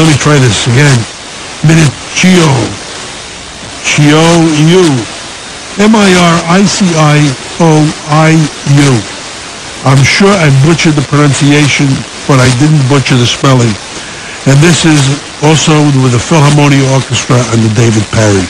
let me try this again. Minicio. Chiou. Miriciou. I'm sure I butchered the pronunciation, but I didn't butcher the spelling. And this is also with the Philharmonic Orchestra and the David Perry.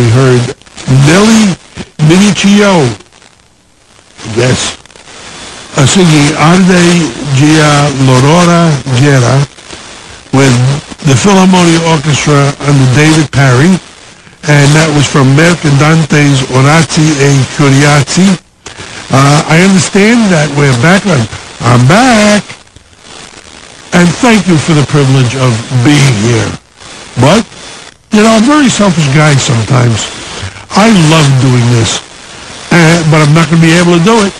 we heard Nelly Minicchio, yes, singing Arde Gia L'Aurora Guerra with the Philharmonic Orchestra under David Parry, and that was from Mercadante's Orazzi e Curiazzi. I understand that we're back. I'm back. And thank you for the privilege of being here. But, you know, I'm a very selfish guy sometimes. I love doing this, but I'm not going to be able to do it.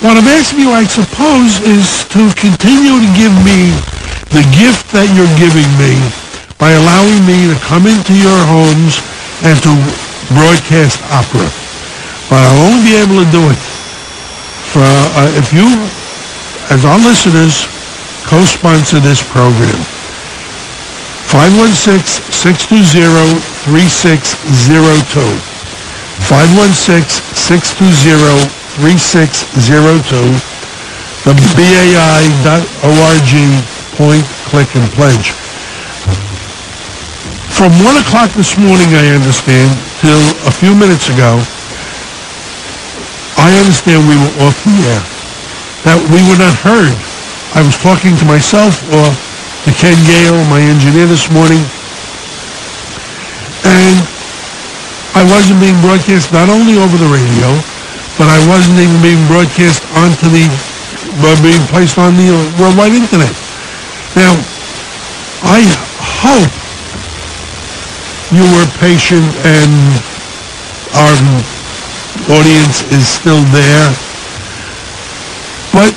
What I'm asking you, I suppose, is to continue to give me the gift that you're giving me by allowing me to come into your homes and to broadcast opera. But I'll only be able to do it for if you, as our listeners, co-sponsor this program. 516-620-3602. 516-620-3602. The BAI.org, point, click, and pledge. From 1 o'clock this morning, I understand, till a few minutes ago, I understand we were off the air, that we were not heard. I was talking to myself or to Ken Gale, my engineer, this morning, and I wasn't being broadcast not only over the radio, but I wasn't even being broadcast onto the, being placed on the worldwide internet. Now, I hope you were patient and our audience is still there, but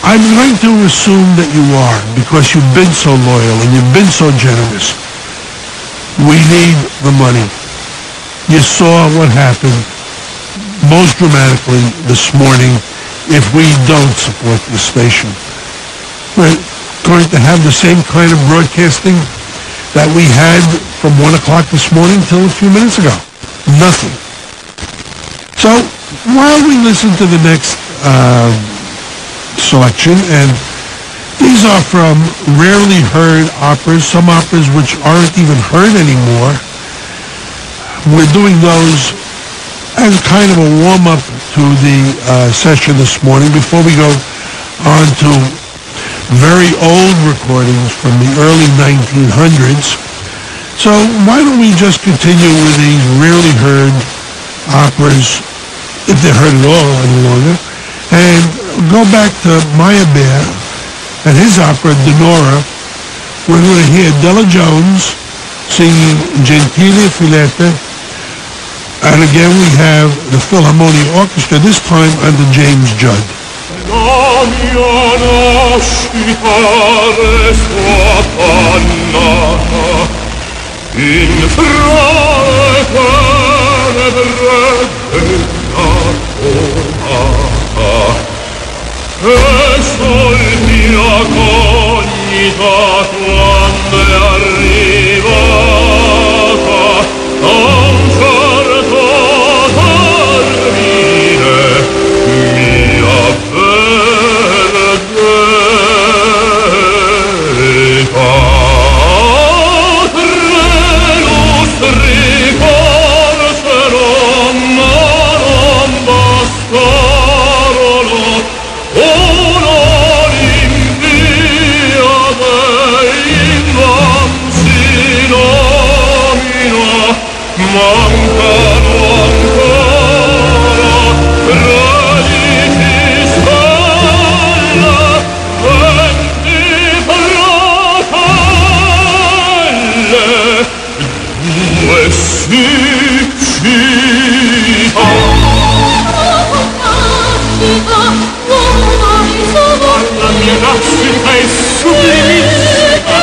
I'm going to assume that you are, because you've been so loyal and you've been so generous. We need the money. You saw what happened most dramatically this morning if we don't support this station. We're going to have the same kind of broadcasting that we had from 1 o'clock this morning till a few minutes ago. Nothing. So while we listen to the next selection, and these are from rarely heard operas, some operas which aren't even heard anymore. We're doing those as kind of a warm-up to the session this morning before we go on to very old recordings from the early 1900s. So why don't we just continue with these rarely heard operas, if they're heard at all any longer, and go back to Meyerbeer and his opera, Denora. We're going to hear Della Jones singing Gentile Filete, and again we have the Philharmonic Orchestra, this time under James Judd. La mia nascita resta appannata in frate e sol mia cognita quando è arrivata a un certo termine mia benedetta tre lustri corsero ma non bastarono. Mancano ancora traditi stelle, 20 fratelle, 2 siccità. La mia nascita è sublimissima.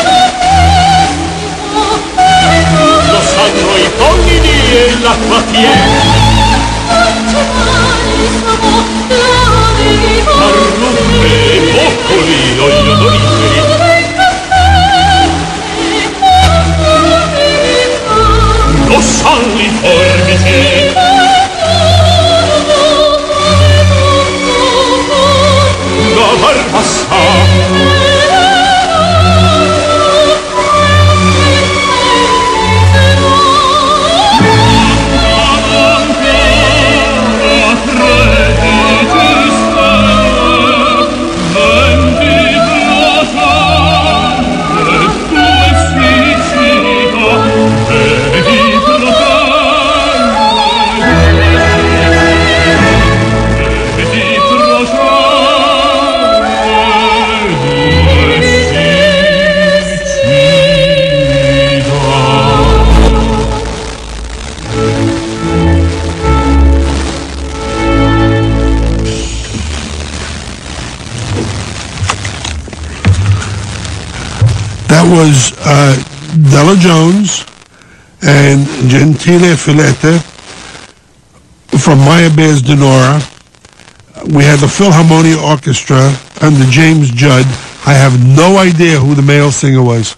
Lo sanno i pollini e l'acqua piena. Parrucche e boccoli, olio d'oriferi. Lo sanno i formici. Da Barbassa. was Della Jones and Gentile Filete from Maya Bears Denora. We had the Philharmonia Orchestra under James Judd. I have no idea who the male singer was.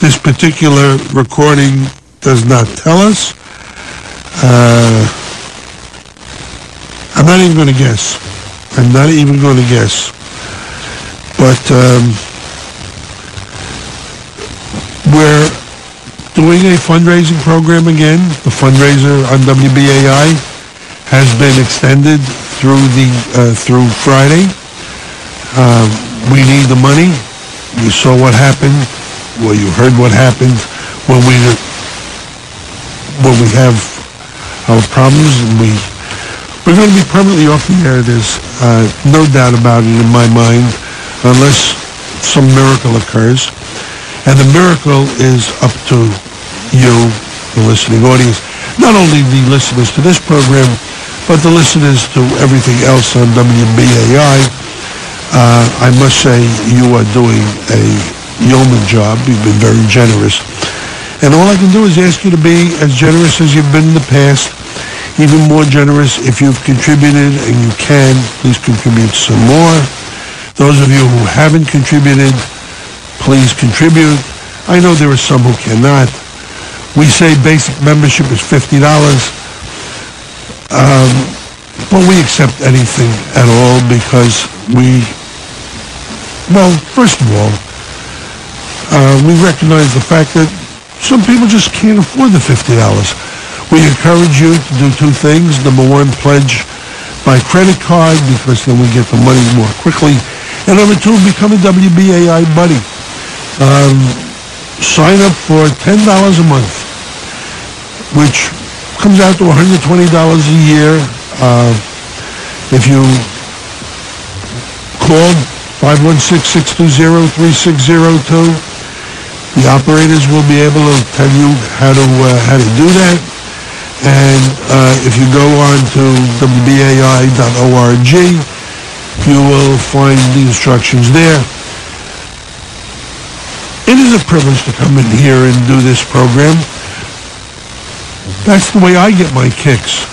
This particular recording does not tell us. I'm not even going to guess. But we're doing a fundraising program again. The fundraiser on WBAI has been extended through Friday. We need the money. You saw what happened. Well, you heard what happened when we have our problems, and we're going to be permanently off the air. There's no doubt about it in my mind, unless some miracle occurs. And the miracle is up to you, the listening audience. Not only the listeners to this program, but the listeners to everything else on WBAI. I must say you are doing a yeoman job. You've been very generous. And all I can do is ask you to be as generous as you've been in the past, even more generous if you've contributed, and you can, please contribute some more. Those of you who haven't contributed, please contribute. I know there are some who cannot. We say basic membership is $50, but we accept anything at all because first of all, we recognize the fact that some people just can't afford the $50. We encourage you to do two things. Number one, pledge by credit card, because then we get the money more quickly. And number two, become a WBAI buddy. Sign up for $10 a month, which comes out to $120 a year. If you call 516-620-3602, the operators will be able to tell you how to do that. And if you go on to WBAI.org, you will find the instructions there. It is a privilege to come in here and do this program. That's the way I get my kicks.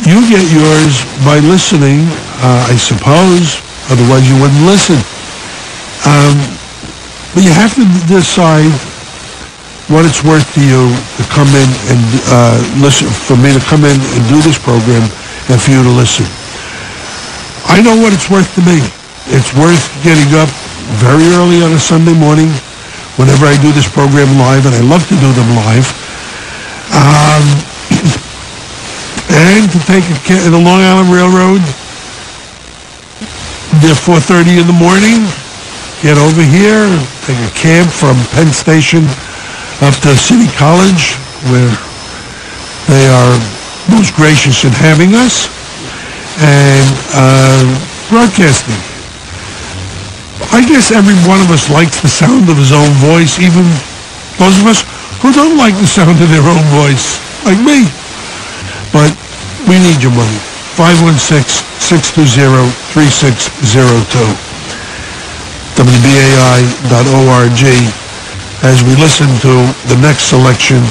You get yours by listening, I suppose. Otherwise, you wouldn't listen. But you have to decide what it's worth to you to come in and listen, for me to come in and do this program and for you to listen. I know what it's worth to me. It's worth getting up very early on a Sunday morning whenever I do this program live, and I love to do them live, and to take the Long Island Railroad at 4:30 in the morning, get over here, take a cab from Penn Station up to City College, where they are most gracious in having us, and broadcasting. I guess every one of us likes the sound of his own voice, even those of us who don't like the sound of their own voice, like me. But we need your money. 516-620-3602. WBAI.org, as we listen to the next selection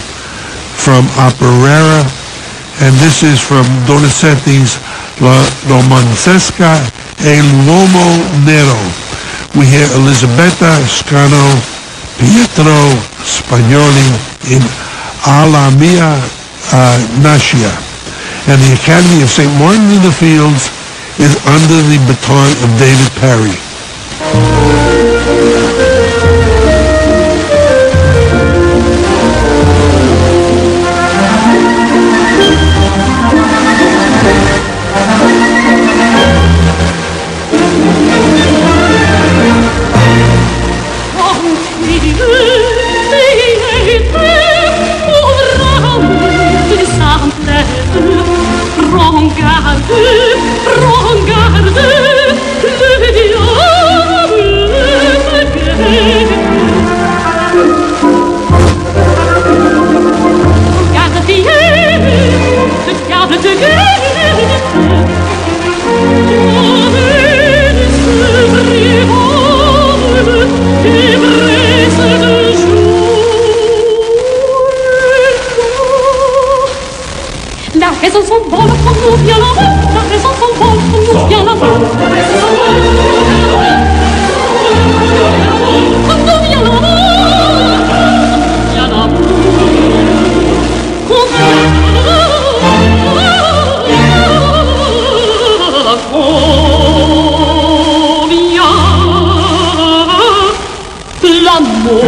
from Operera, and this is from Donizetti's La Romancesca e l'Uomo Nero. We hear Elisabetta Scano, Pietro Spagnoli in Alla Mia Nascia. And the Academy of St. Martin in the Fields is under the baton of David Parry. Prends garde, le diable raison s'envole quand nous vient l'amour. La raison s'envole quand nous vient l'amour. Quand nous vient l'amour. L'amour.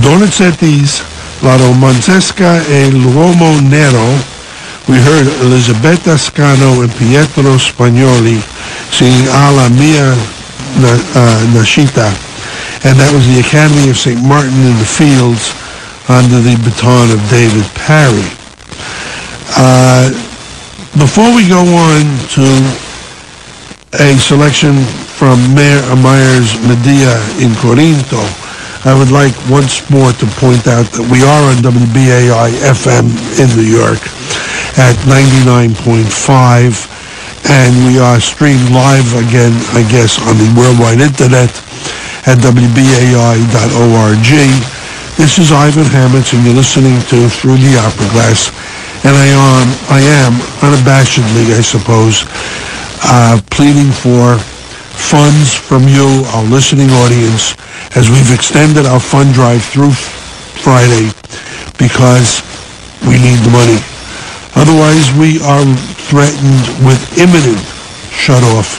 Donizetti's La Romancesca e l'Uomo Nero, we heard Elisabetta Scano and Pietro Spagnoli singing Alla Mia Nascita, and that was the Academy of St. Martin in the Fields under the baton of David Parry. Before we go on to a selection from Mayor Ameyer's Medea in Corinto, I would like once more to point out that we are on WBAI FM in New York at 99.5, and we are streamed live again, I guess, on the worldwide internet at WBAI.org. This is Ivan Hammett, and you're listening to Through the Opera Glass, and I am unabashedly, I suppose, pleading for funds from you, our listening audience, as we've extended our fund drive through Friday because we need the money. Otherwise, we are threatened with imminent shutoff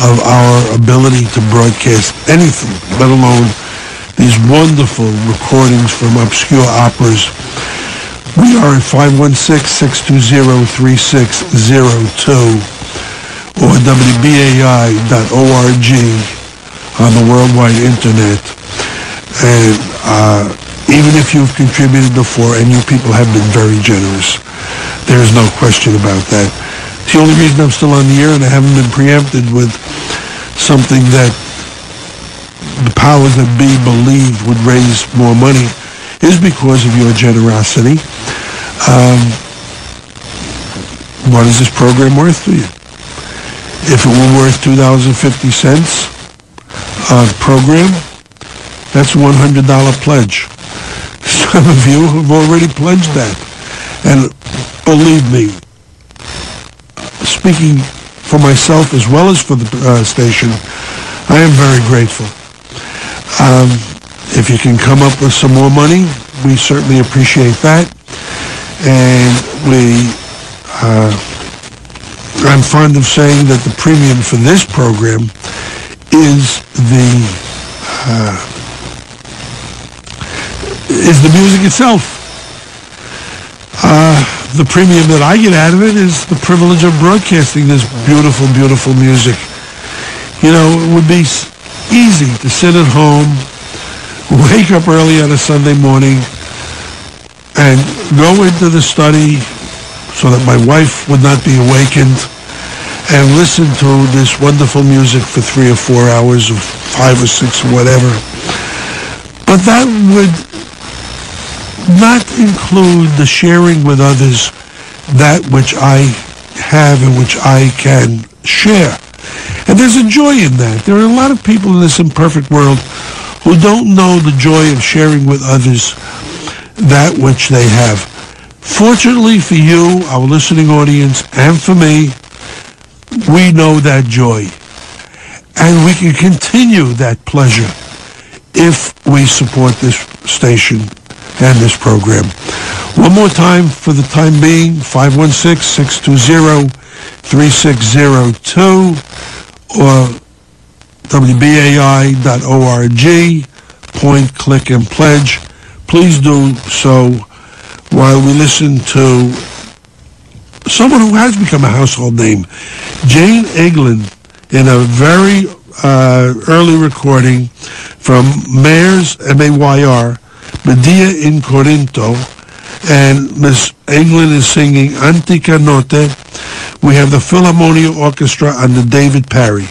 of our ability to broadcast anything, let alone these wonderful recordings from obscure operas. We are at 516-620-3602 or WBAI.org on the worldwide internet. And even if you've contributed before, and you people have been very generous, there is no question about that. The only reason I'm still on the air and I haven't been preempted with something that the powers that be believed would raise more money is because of your generosity. What is this program worth to you? If it were worth $2.50 a program, That's a $100 pledge. Some of you have already pledged that. And believe me, speaking for myself as well as for the station, I am very grateful. If you can come up with some more money, we certainly appreciate that. And I'm fond of saying that the premium for this program is the music itself. The premium that I get out of it is the privilege of broadcasting this beautiful, beautiful music. You know, it would be easy to sit at home, wake up early on a Sunday morning, and go into the study so that my wife would not be awakened, and listen to this wonderful music for 3 or 4 hours, or 5 or 6, or whatever. But that would not include the sharing with others that which I have and which I can share. And there's a joy in that. There are a lot of people in this imperfect world who don't know the joy of sharing with others that which they have. Fortunately for you, our listening audience, and for me, we know that joy. And we can continue that pleasure if we support this station and this program. One more time for the time being, 516-620-3602 or wbai.org, point, click, and pledge. Please do so while we listen to someone who has become a household name, Jane Eglin, in a very early recording from Mayrs, M-A-Y-R, Medea in Corinto, and Miss Eglin is singing Antica Notte. We have the Philharmonia Orchestra under David Parry.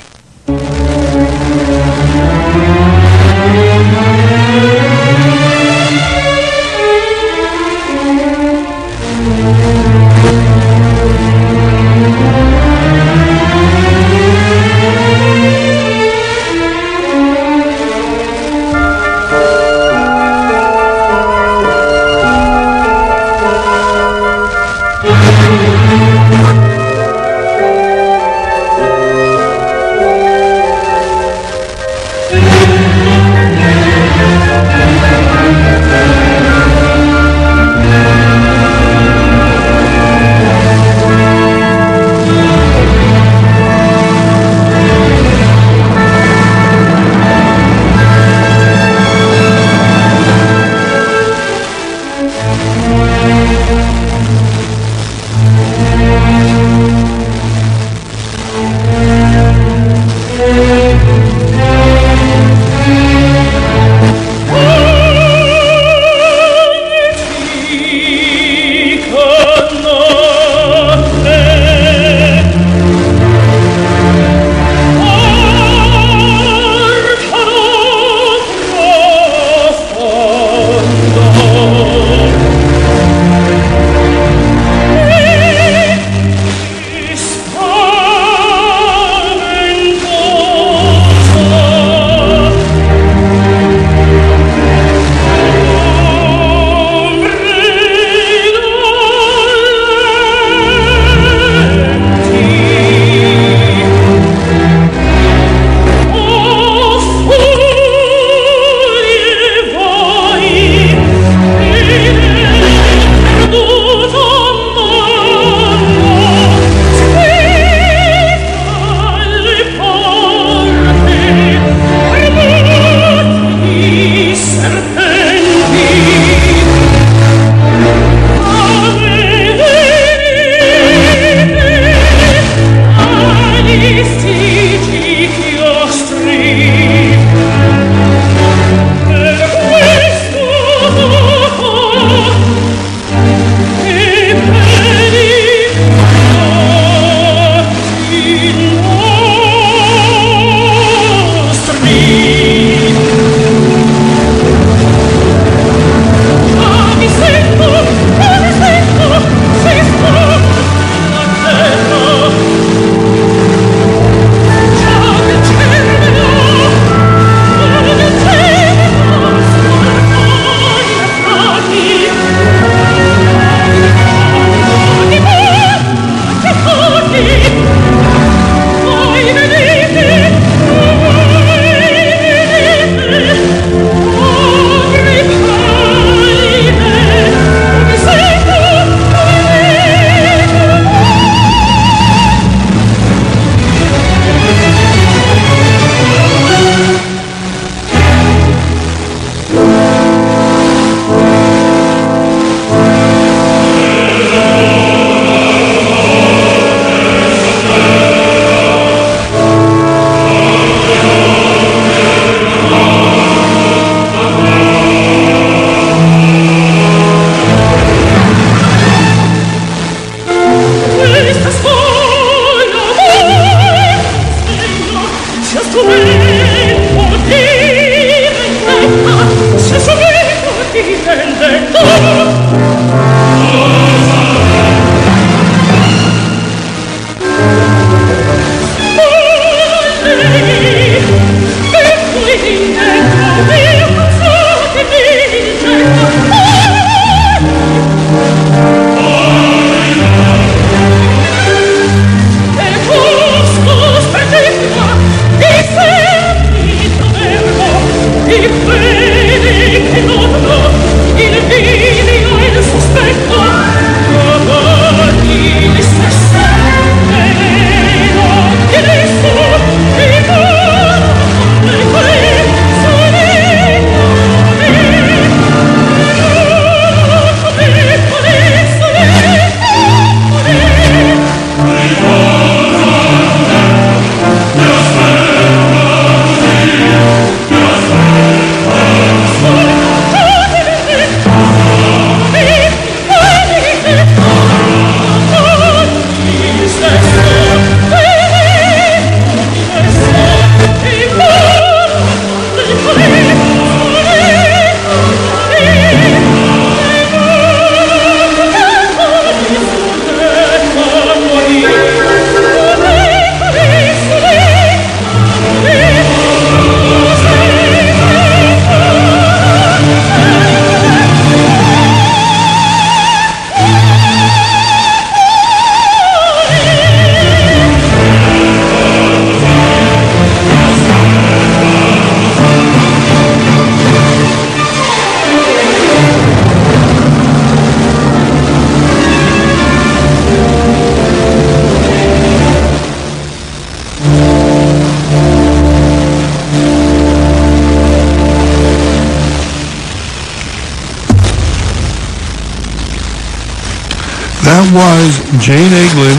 That was Jane Eglin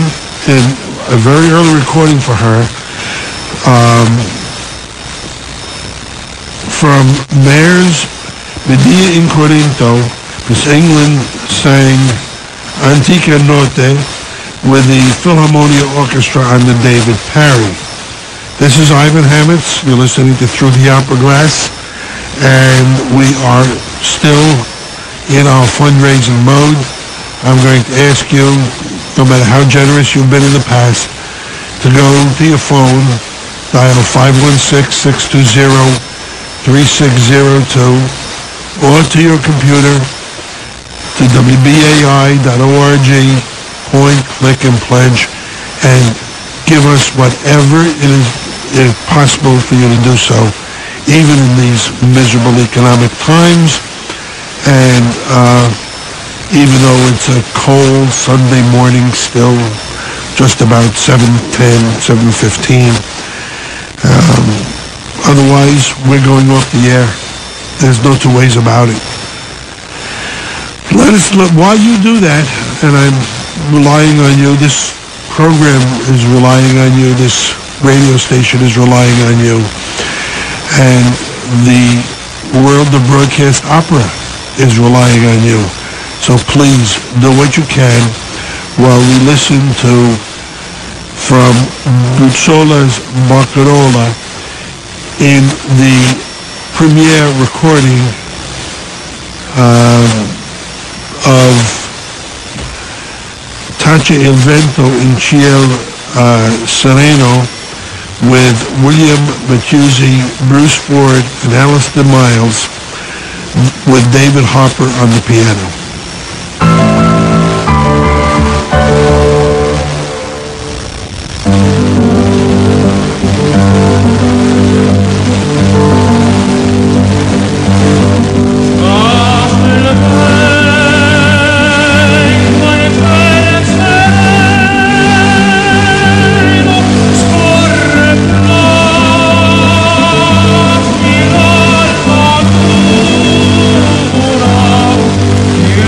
in a very early recording for her from Mares Medea in Corinto. Miss England sang Antica Notte with the Philharmonia Orchestra under David Parry. This is Ivan Hammett. You're listening to Through the Opera Glass, and we are still in our fundraising mode. I'm going to ask you, no matter how generous you've been in the past, to go to your phone, dial 516-620-3602, or to your computer, to wbai.org, point, click, and pledge, and give us whatever it is possible for you to do so, even in these miserable economic times. And even though it's a cold Sunday morning still, just about 7:10, 7:15. Otherwise, we're going off the air. There's no two ways about it. While you do that, and I'm relying on you, this program is relying on you, this radio station is relying on you, and the world of broadcast opera is relying on you. So please do what you can while we listen to, from Buzzola's Barcarola, in the premiere recording of Tace il vento in ciel sereno with William Matuzzi, Bruce Ford, and Alistair Miles, with David Harper on the piano. You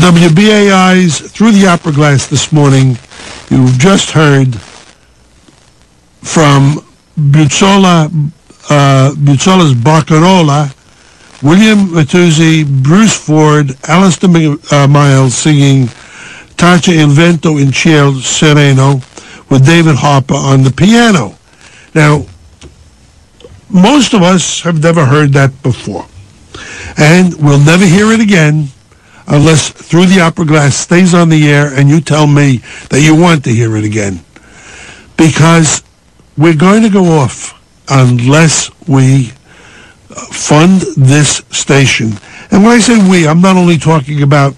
WBAI's Through the Opera Glass this morning. You've just heard from Buzzola's Barcarola, William Mattuzzi, Bruce Ford, Alistair Miles singing Tace il vento in ciel sereno with David Harper on the piano. Now, most of us have never heard that before, and we'll never hear it again unless Through the Opera Glass stays on the air and you tell me that you want to hear it again, because we're going to go off unless we fund this station. And when I say we, I'm not only talking about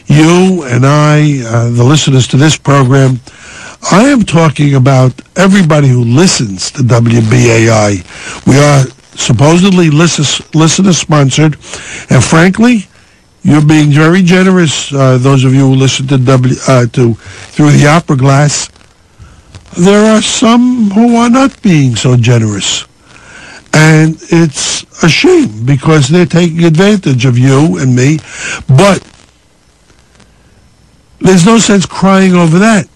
you and I, the listeners to this program. I am talking about everybody who listens to WBAI. We are supposedly listener-sponsored, and frankly, you're being very generous, those of you who listen to Through the Opera Glass. There are some who are not being so generous. And it's a shame because they're taking advantage of you and me. But there's no sense crying over that.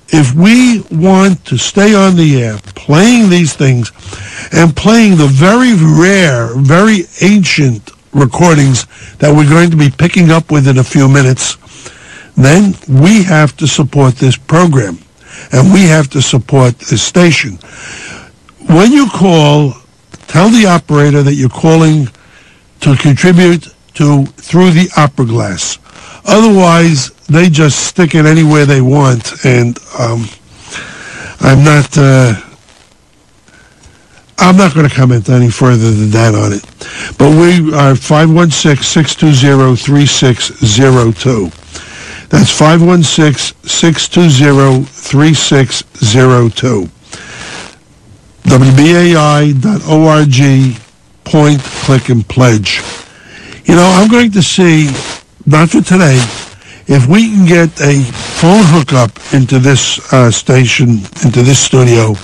If we want to stay on the air playing these things and playing the very rare, very ancient recordings that we're going to be picking up within a few minutes, then we have to support this program and we have to support this station. When you call, tell the operator that you're calling to contribute to Through the Opera Glass. Otherwise, they just stick it anywhere they want, and I'm not going to comment any further than that on it. But we are 516-620-3602. That's 516-620-3602. WBAI.org, point, click, and pledge. You know, I'm going to see, not for today, if we can get a phone hookup into this station, into this studio,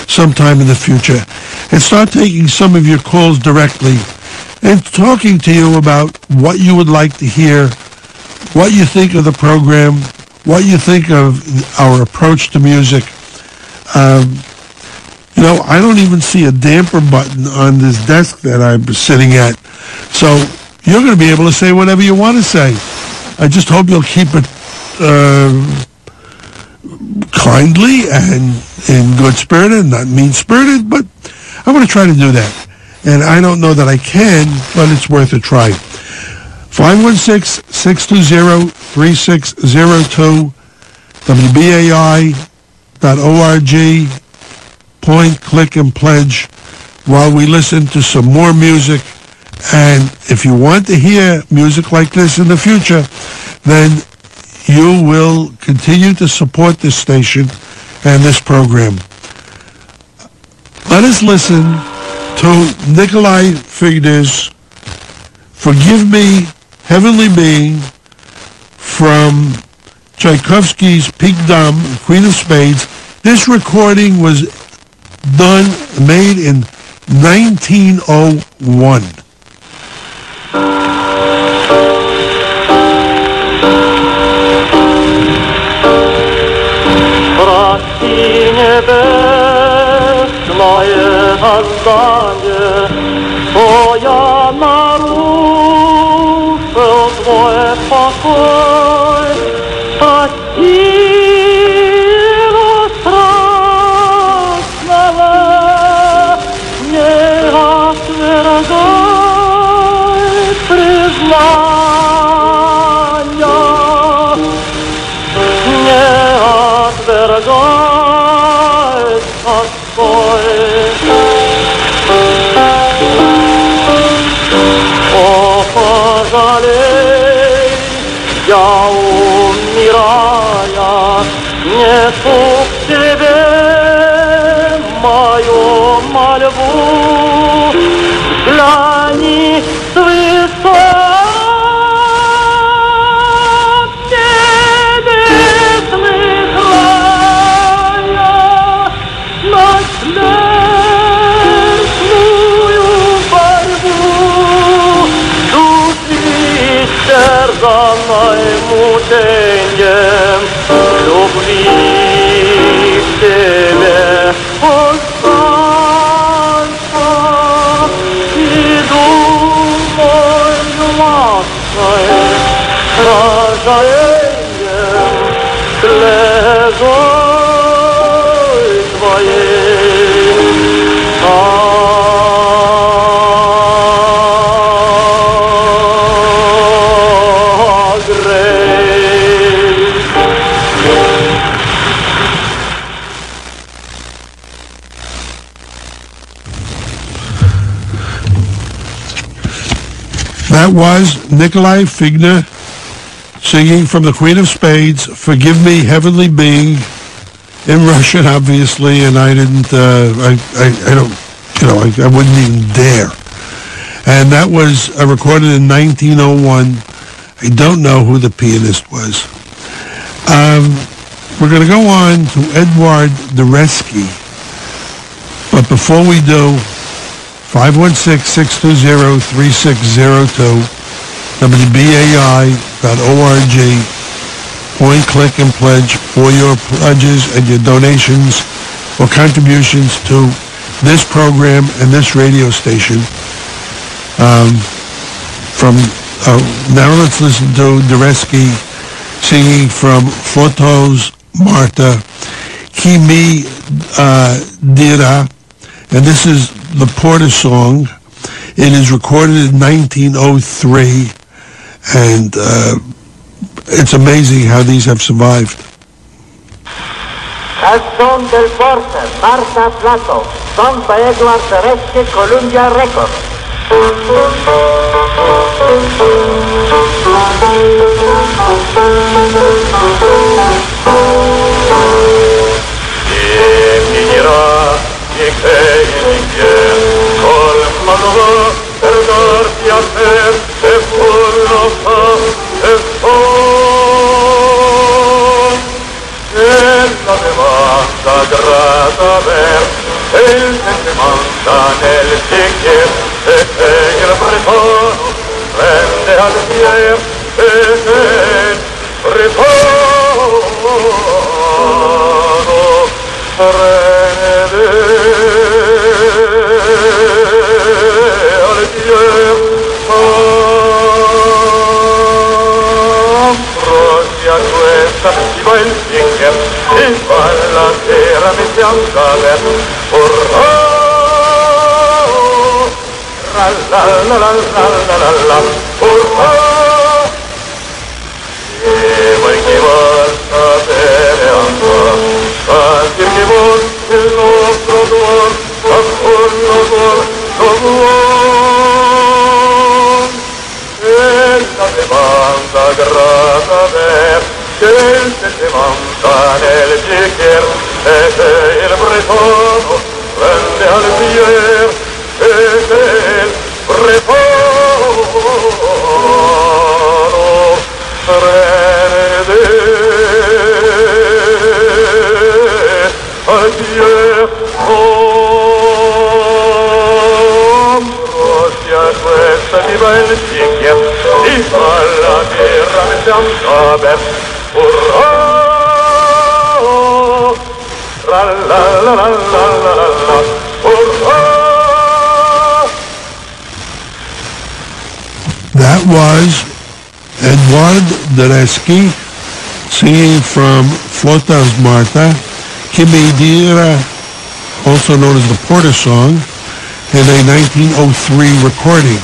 sometime in the future, and start taking some of your calls directly and talking to you about what you would like to hear, what you think of the program, what you think of our approach to music. You know, I don't even see a damper button on this desk that I'm sitting at. So you're going to be able to say whatever you want to say. I just hope you'll keep it kindly and in good spirit and not mean-spirited, but I'm going to try to do that. And I don't know that I can, but it's worth a try. 516-620-3602, WBAI.org, point, click, and pledge while we listen to some more music. And if you want to hear music like this in the future, then you will continue to support this station and this program. Let us listen to Nikolai Figner's Forgive Me, Heavenly Being from Tchaikovsky's Peak Dame, Queen of Spades. This recording was made in 1901. Твоя нарушил твой покой, силу страстного не отвергай признания, не отвергай тоской. Пожалей, я умирая, несу к тебе мою мольбу. Взгляни с высот небесных рая на смертную борьбу. Сердцем triste costanza di d'umor massai That was Nikolai Figner singing from the Queen of Spades, "Forgive Me, Heavenly Being," in Russian, obviously, and I didn't, I don't, I wouldn't even dare. And that was recorded in 1901. I don't know who the pianist was. We're going to go on to Edward Deresky. But before we do, 516-620-3602, WBAI.org, point, click, and pledge for your pledges and your donations or contributions to this program and this radio station. Now let's listen to Deresky singing from Floto's Marta, Kimi Dira, and this is the Porter song. It is recorded in 1903, and it's amazing how these have survived. Canzone del Porter, Marta Plato, song by Edward Deresky, Columbia Records. Per darti a te e pur fa e son e la demanda grata ver e il sentimento nel bicchier e il pretono prende al pier e il pretono prende Ambrosia questa si va il bicchier e va la sera mi fianca ver urrà la la la la la la la urrà e vuoi che vuol sapere ancora anche che vuol il nostro duor ancora duor la demanda grata ver che il sentimento nel bicchier e il bretono prende al pier e il bretono prende al pier questa di bel bicchier di alla terra mi fianca per urrà la la la la la la la urrà. That was Edward Deresky singing from Flota's Marta, Kimi Dira, also known as the Porter song, in a 1903 recording.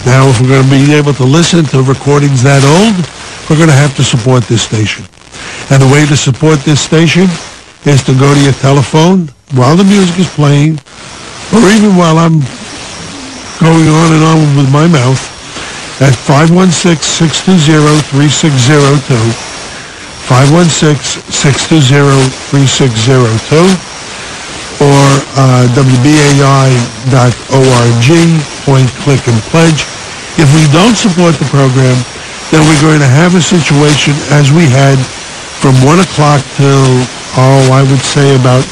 Now, if we're going to be able to listen to recordings that old, we're going to have to support this station. And the way to support this station is to go to your telephone while the music is playing, or even while I'm going on and on with my mouth, at 516-620-3602, 516-620-3602, or WBAI.org, point, click, and pledge. If we don't support the program, then we're going to have a situation as we had from 1 o'clock till, I would say about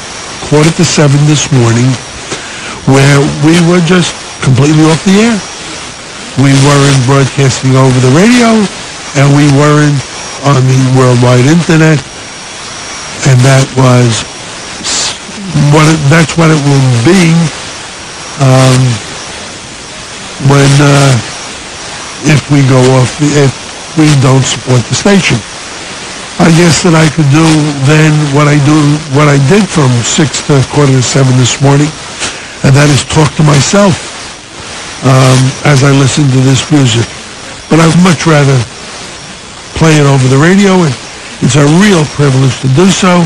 6:45 this morning, where we were just completely off the air. We weren't broadcasting over the radio, and we weren't on the worldwide internet. and that's what it will be when if we go off, if we don't support the station. I guess that I could do then what I did from 6 to 6:45 this morning, and that is talk to myself as I listen to this music. But I'd much rather play it over the radio, and it's a real privilege to do so.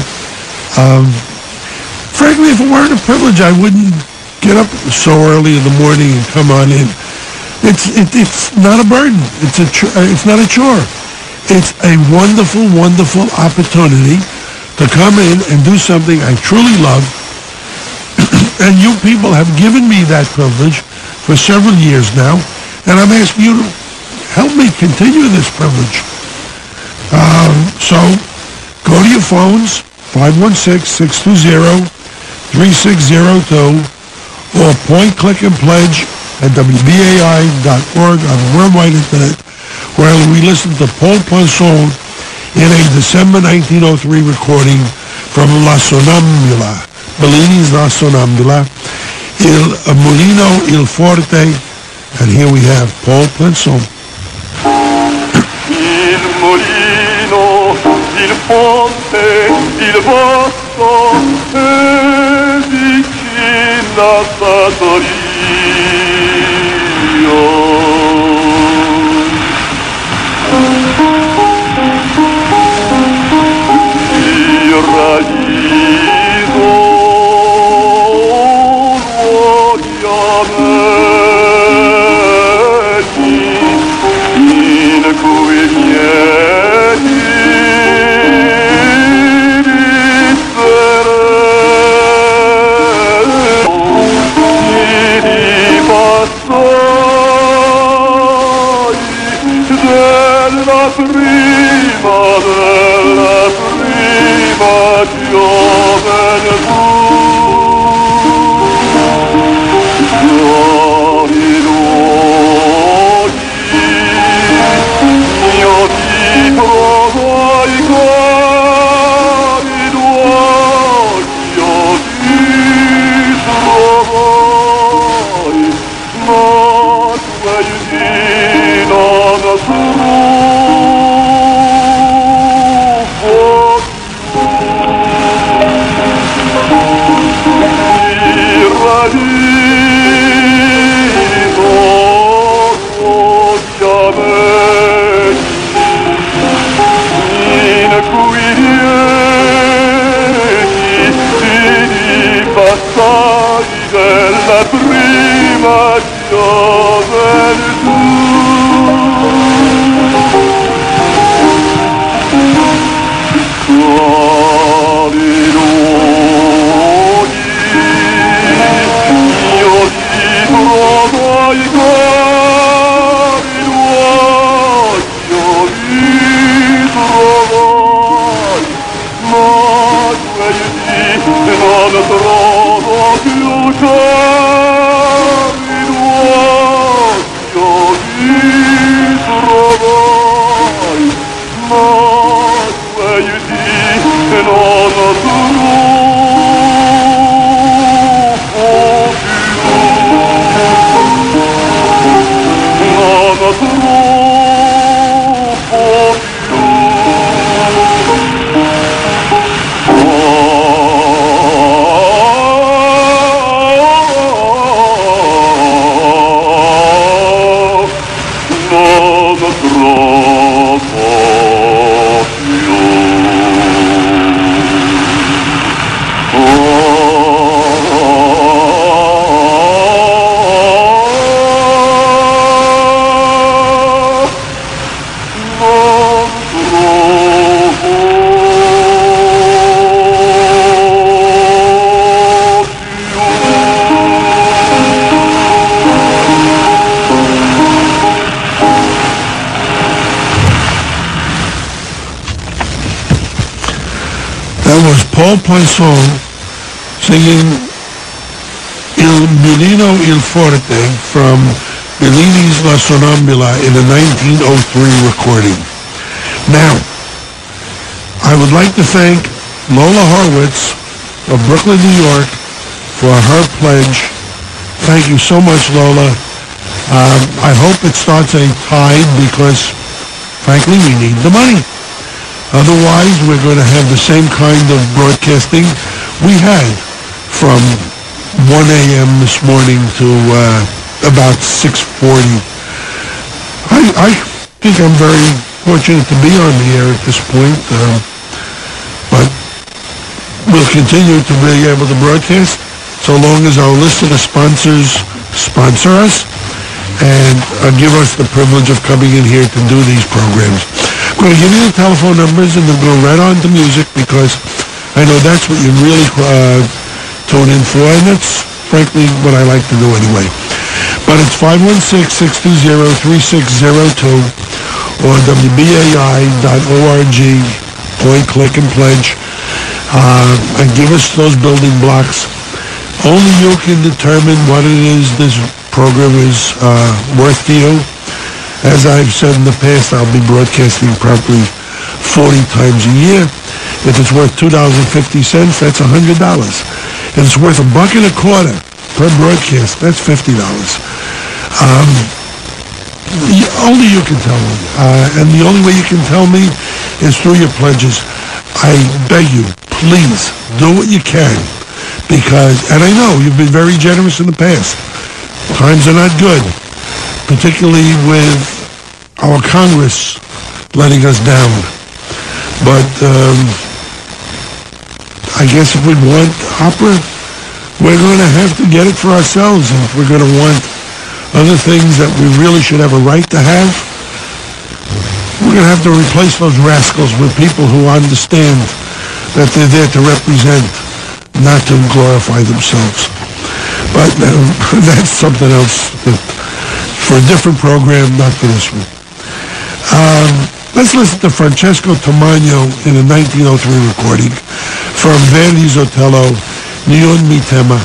Frankly, if it weren't a privilege, I wouldn't get up so early in the morning and come on in. It's not a burden. It's not a chore. It's a wonderful, wonderful opportunity to come in and do something I truly love. And you people have given me that privilege for several years now, and I'm asking you to help me continue this privilege. So go to your phones, 516-620-3602, or point, click, and pledge at WBAI.org on the worldwide internet, where we listened to Paul Poisson in a December 1903 recording from La Sonnambula, Bellini's La Sonnambula, Il Mulino, Il Forte, and here we have Paul Poisson. Il mulino, il ponte, il bosco, e vicina Satorio. Il radino, vogliamenti, in cui vieni della prima gioventù. Cari luoghi, io ti provai, cari luoghi, io ti provai, ma tu aiutino non della prima gioventù. Cari luoghi, io ti provai, cari luoghi, io ti provai, ma tu aiuti non trovo più, cari luoghi, io ti provai, ma tu aiuti non trovo più, non trovo Paul Poisson singing Il Mulino, Il Forte from Bellini's La Sonnambula in a 1903 recording. Now, I would like to thank Lola Horwitz of Brooklyn, New York, for her pledge. Thank you so much, Lola. I hope it starts a tide because, frankly, we need the money. Otherwise, we're going to have the same kind of broadcasting we had from 1 a.m. this morning to about 6:40. I think I'm very fortunate to be on the air at this point, but we'll continue to be able to broadcast so long as our listener sponsors sponsor us and give us the privilege of coming in here to do these programs. I'm going to give you the telephone numbers and then go right on to music because I know that's what you really tune in for, and that's frankly what I like to do anyway. But it's 516-620-3602 or WBAI.org, point, click, and pledge, and give us those building blocks. Only you can determine what it is this program is worth to you. As I've said in the past, I'll be broadcasting probably 40 times a year. If it's worth $2.50, that's $100. If it's worth $1.25 per broadcast, that's $50. Only you can tell me. And the only way you can tell me is through your pledges. I beg you, please, do what you can. Because, and I know you've been very generous in the past. Times are not good, particularly with our Congress letting us down. But I guess if we want opera, we're going to have to get it for ourselves. And if we're going to want other things that we really should have a right to have, we're going to have to replace those rascals with people who understand that they're there to represent, not to glorify themselves. But that's something else for a different program, not for this one. Let's listen to Francesco Tomagno in a 1903 recording from Verdi's Otello, Neon Mi Tema.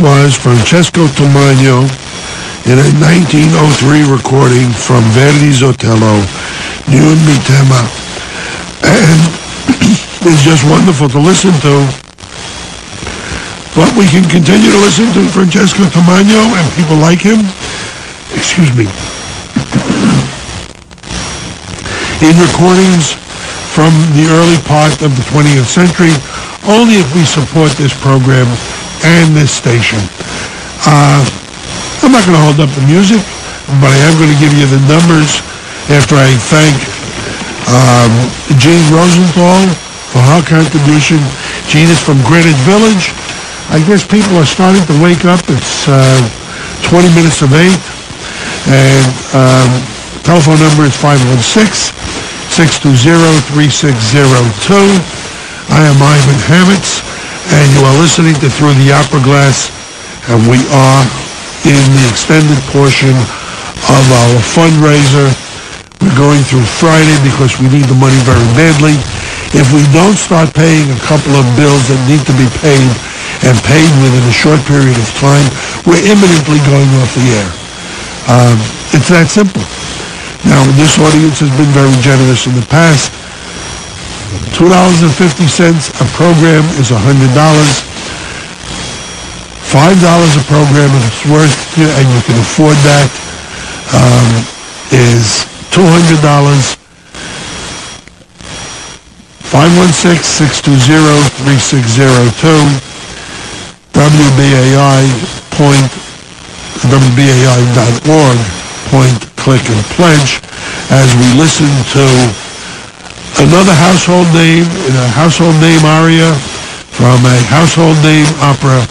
was Francesco Tomagno in a 1903 recording from Verdi's Otello, Nyun Mi Tema. And it's just wonderful to listen to. But we can continue to listen to Francesco Tomagno and people like him, excuse me, in recordings from the early part of the 20th century, only if we support this program and this station. I'm not going to hold up the music, but I am going to give you the numbers after I thank Jean Rosenthal for her contribution. Jean is from Greenwich Village. I guess people are starting to wake up. It's 20 minutes of 8. And telephone number is 516-620-3602. I am Ivan Hammets, and you are listening to Through the Opera Glass, and we are in the extended portion of our fundraiser. We're going through Friday because we need the money very badly. If we don't start paying a couple of bills that need to be paid and paid within a short period of time, we're imminently going off the air. It's that simple. Now, this audience has been very generous in the past. $2.50 a program is $100. $5 a program if it's worth it and you can afford that is $200. 516-620-3602. WBAI.org, point, click, and pledge as we listen to another household name in a household name aria from a household name opera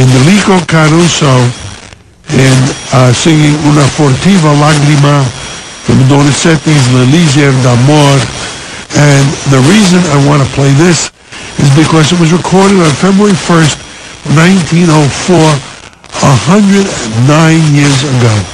in Enrico Caruso in singing Una Fortiva Lagrima from Donizetti's L'Elysère d'Amor. And the reason I want to play this is because it was recorded on February 1st, 1904, 109 years ago.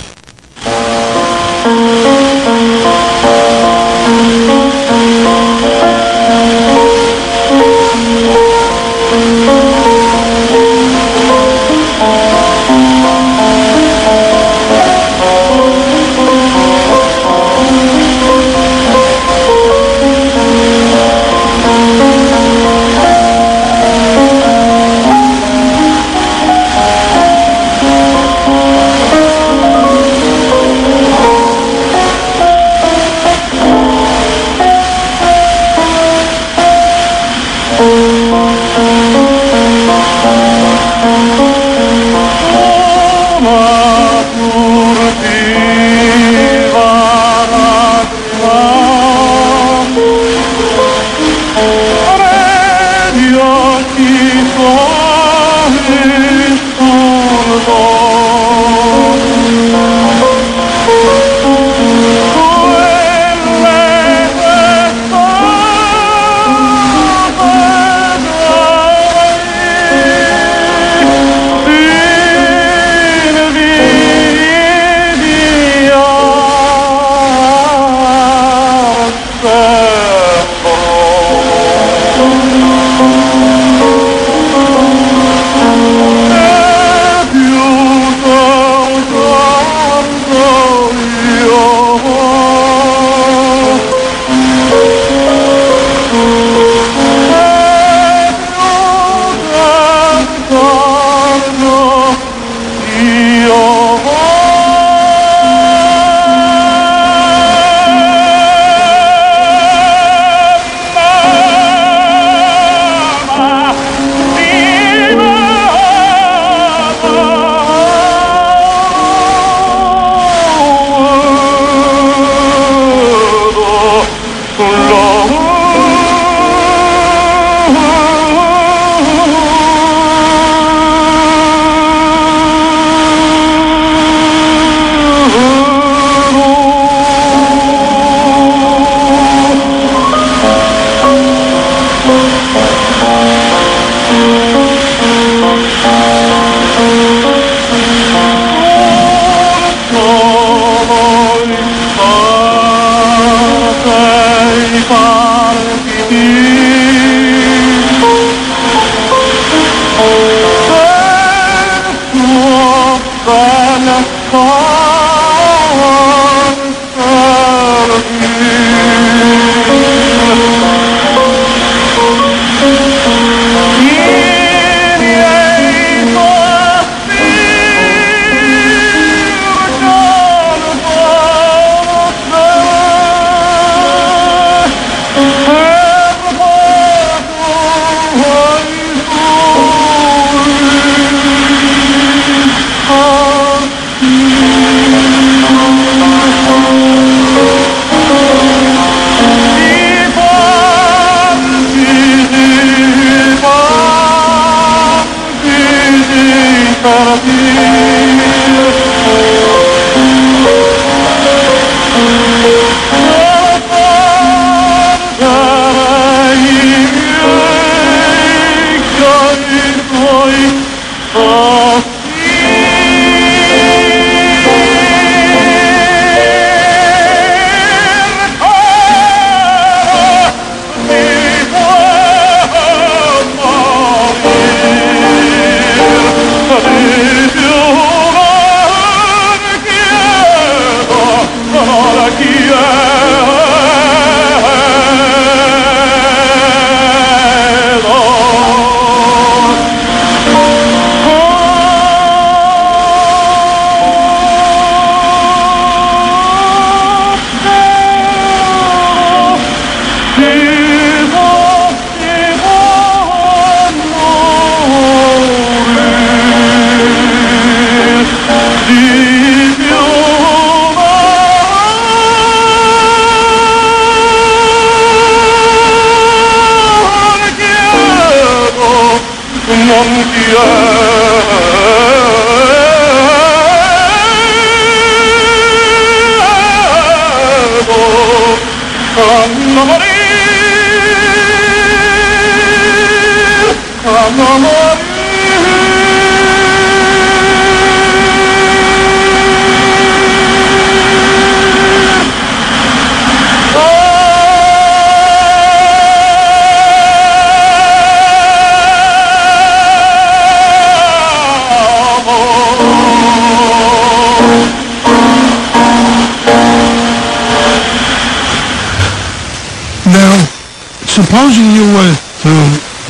supposing you were to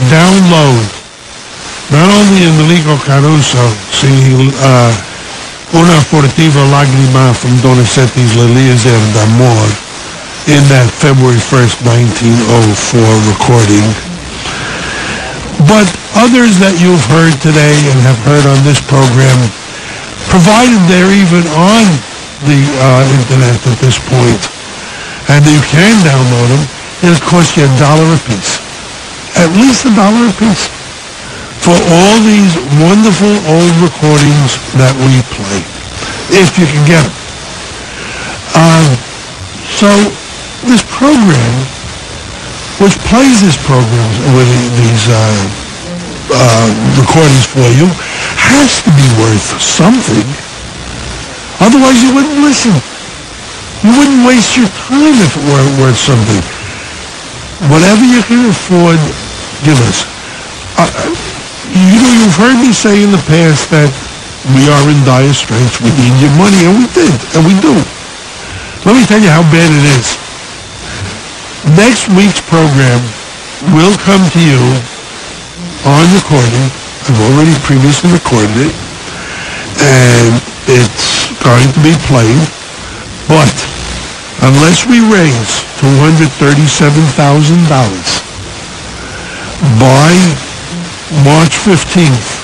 download not only Enrico Caruso singing Una furtiva lágrima from Donizetti's L'Eliezer d'Amor in that February 1st, 1904 recording, but others that you've heard today and have heard on this program, provided they're even on the internet at this point, and you can download them, it'll cost you $1 a piece. At least $1 a piece for all these wonderful old recordings that we play, if you can get them. So this program, which plays this program with these recordings for you, has to be worth something. Otherwise you wouldn't listen. You wouldn't waste your time if it weren't worth something. Whatever you can afford, give us. You've heard me say in the past that we are in dire straits. We need your money, and we did, and we do. Let me tell you how bad it is. Next week's program will come to you on recording. I've already previously recorded it, and it's going to be played. But unless we raise $237,000 by March 15th,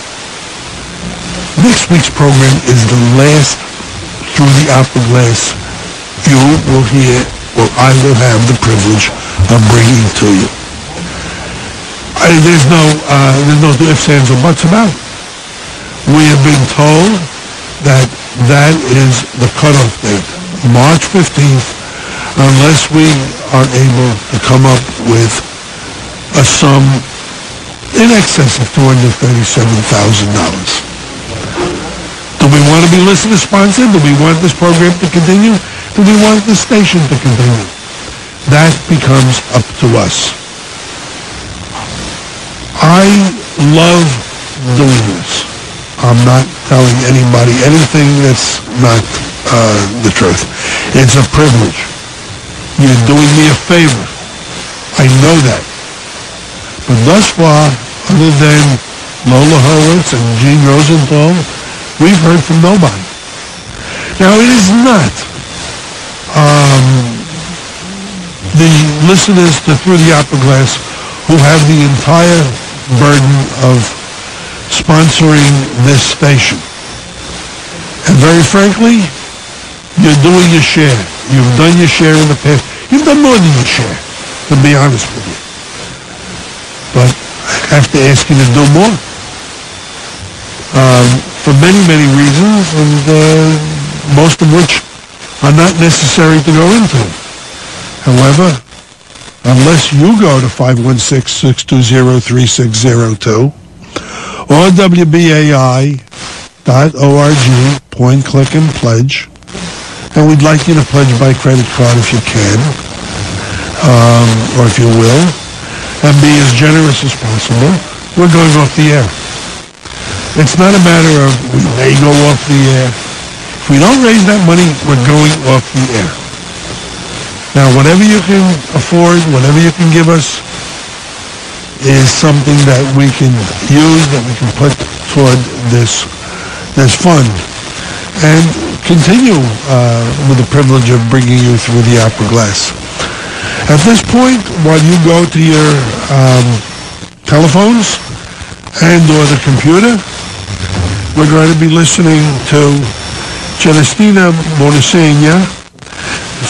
next week's program is the last Through the Opera Glass you will hear, or I will have the privilege of bringing to you. There's no ifs, ands, or buts about it. We have been told that that is the cutoff date, March 15th, unless we are able to come up with a sum in excess of $237,000. Do we want to be listener sponsored? Do we want this program to continue? Do we want the station to continue? That becomes up to us. I love doing this. I'm not telling anybody anything that's not the truth. It's a privilege. You're doing me a favor. I know that. But thus far, other than Lola Hurwitz and Gene Rosenthal, we've heard from nobody. Now, it is not the listeners to Through the Opera Glass who have the entire burden of sponsoring this station. And very frankly, you're doing your share. You've done your share in the past. You've done more than your share, to be honest with you. But I have to ask you to do more. For many, many reasons, and most of which are not necessary to go into. However, unless you go to 516-620-3602 or WBAI.org, point, click, and pledge. And we'd like you to pledge by credit card if you can, or if you will, and be as generous as possible. We're going off the air. It's not a matter of we may go off the air. If we don't raise that money, we're going off the air. Now, whatever you can afford, whatever you can give us, is something that we can use, that we can put toward this fund, and continue with the privilege of bringing you through the Opera Glass. At this point, while you go to your telephones and or the computer, we're going to be listening to Celestina Bonasegna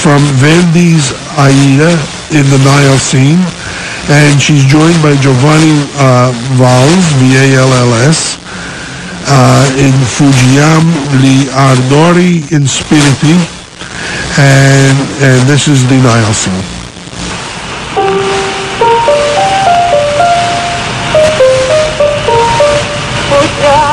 from Verdi's Aida in the Nile scene, and she's joined by Giovanni Valls, V-A-L-L-S, in Fuggiam gli Ardori in Spiriti, and this is the Nile scene. Bye.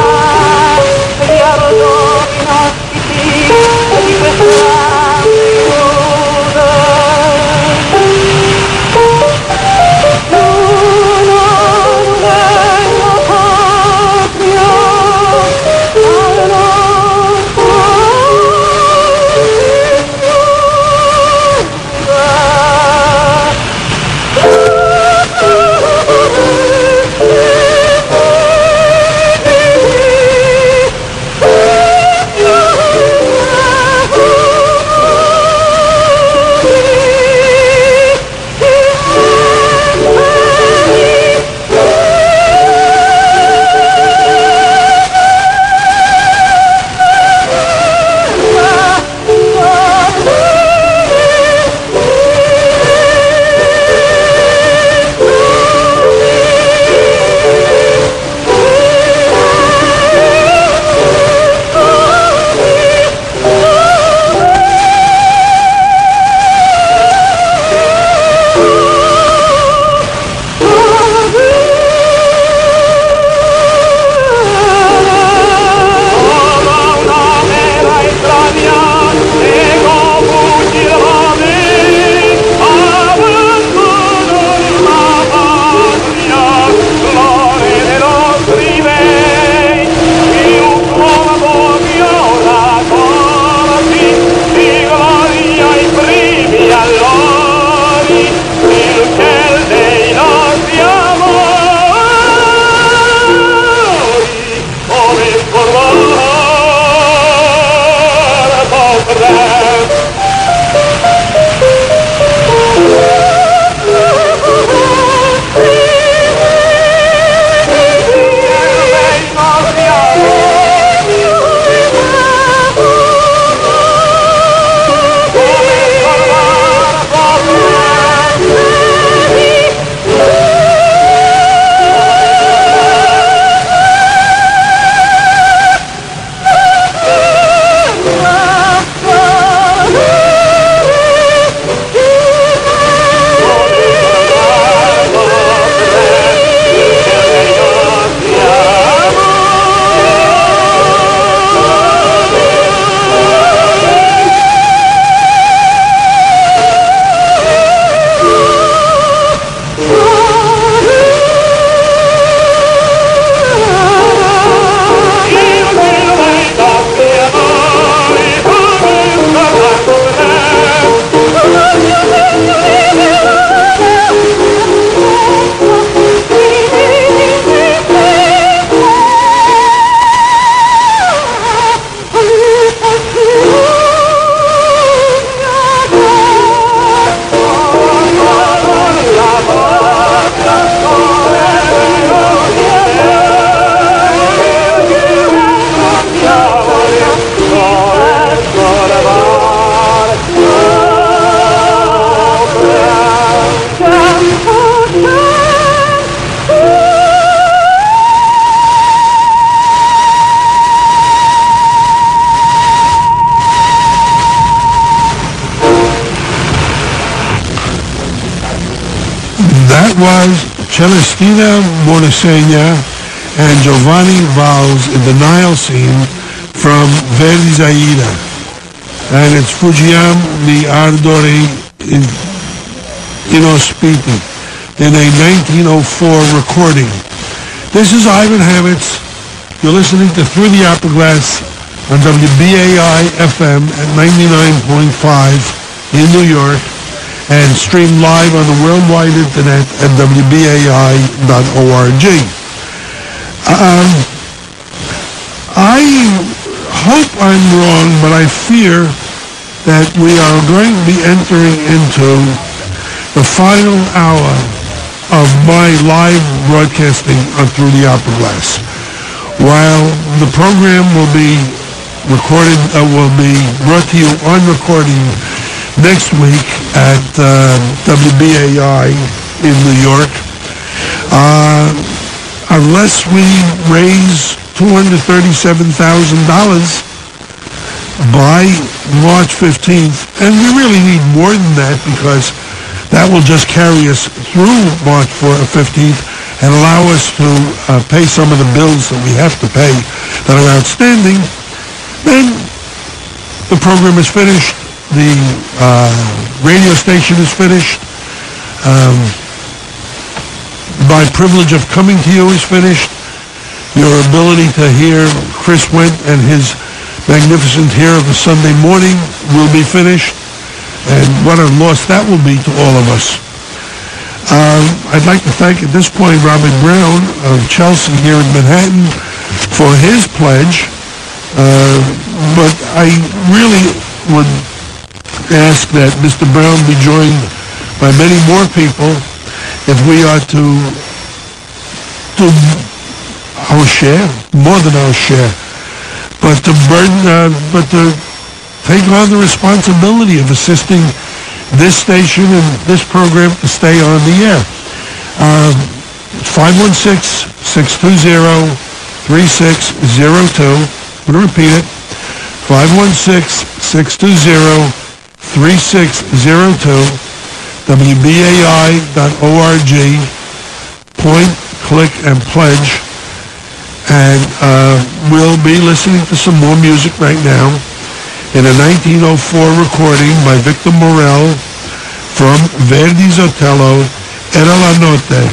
That was Celestina Bonasegna and Giovanni Valls in the Nile scene from Verdi's Aida. And it's Fugiam di Ardore Inospiti in a 1904 recording. This is Ivan Hammets. You're listening to Through the Opera Glass on WBAI FM at 99.5 in New York and streamed live on the worldwide internet at WBAI.org. I hope I'm wrong, but I fear that we are going to be entering into the final hour of my live broadcasting on Through the Opera Glass. While the program will be recorded, will be brought to you on recording next week at WBAI in New York, unless we raise $237,000 by March 15th, and we really need more than that because that will just carry us through March 15th and allow us to pay some of the bills that we have to pay that are outstanding. Then the program is finished, the radio station is finished, my privilege of coming to you is finished, your ability to hear Chris Wendt and his magnificent Here of a Sunday Morning will be finished, and what a loss that will be to all of us. I'd like to thank at this point Robert Brown of Chelsea here in Manhattan for his pledge, but I really would ask that Mr. Brown be joined by many more people if we are to do our share, more than our share, but to take on the responsibility of assisting this station and this program to stay on the air. 516-620-3602. I'm going to repeat it. 516-620-3602. WBAI.org. Point, click, and pledge. And we'll be listening to some more music right now in a 1904 recording by Victor Morel from Verdi's Otello, Era la Notte.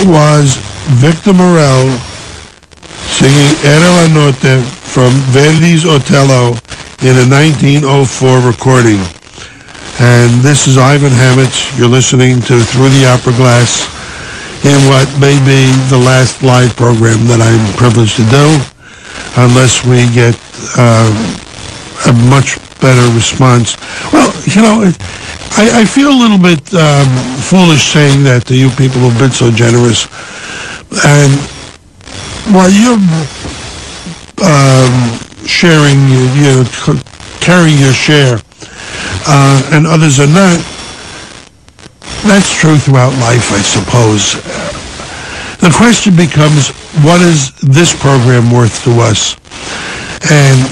was Victor Morel singing Era la Notte from Verdi's Otello in a 1904 recording. And this is Ivan Hammett. You're listening to Through the Opera Glass in what may be the last live program that I'm privileged to do, unless we get a much better response. Well, you know, I feel a little bit foolish saying that to you people who've been so generous. And while you're sharing, carrying your share, and others are not, that's true throughout life, I suppose. The question becomes, what is this program worth to us? And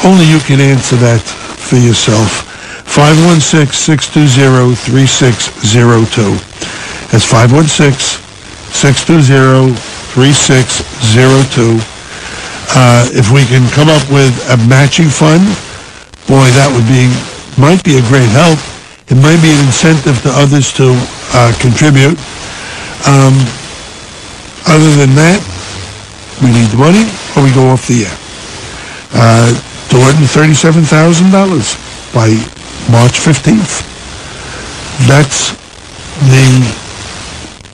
only you can answer that for yourself. 516-620-3602. That's 516-620-3602. If we can come up with a matching fund, boy, that might be a great help. It might be an incentive to others to contribute. Other than that, we need the money or we go off the air. $237,000 by March 15th. That's the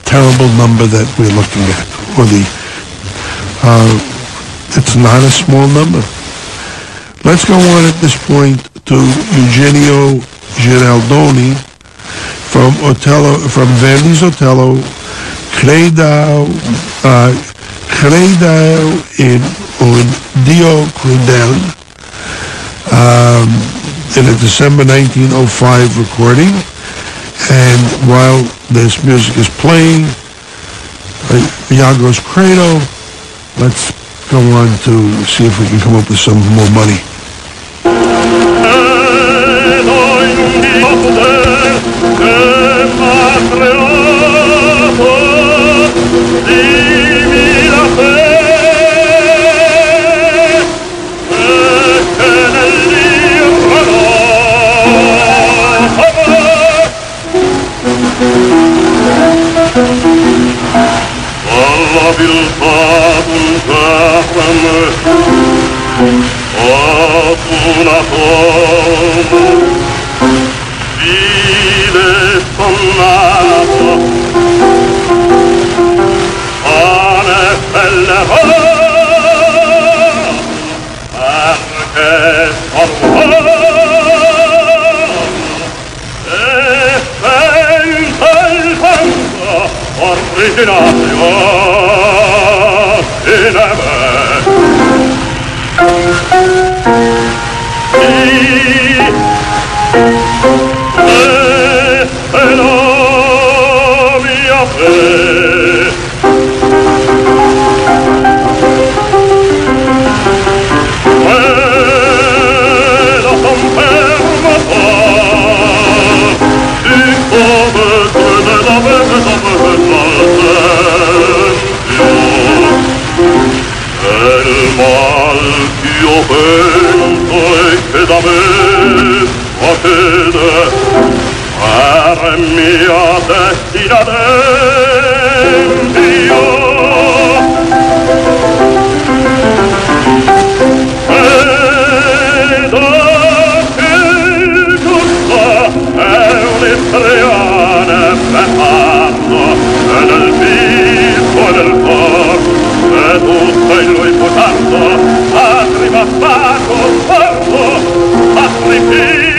terrible number that we're looking at. Or it's not a small number. Let's go on at this point to Eugenio Giraldoni from Verdi's Otello, Credo in un Dio Crudel, in a December 1905 recording. And while this music is playing, Iago's Credo, let's go on to see if we can come up with some more money. Sacrificio,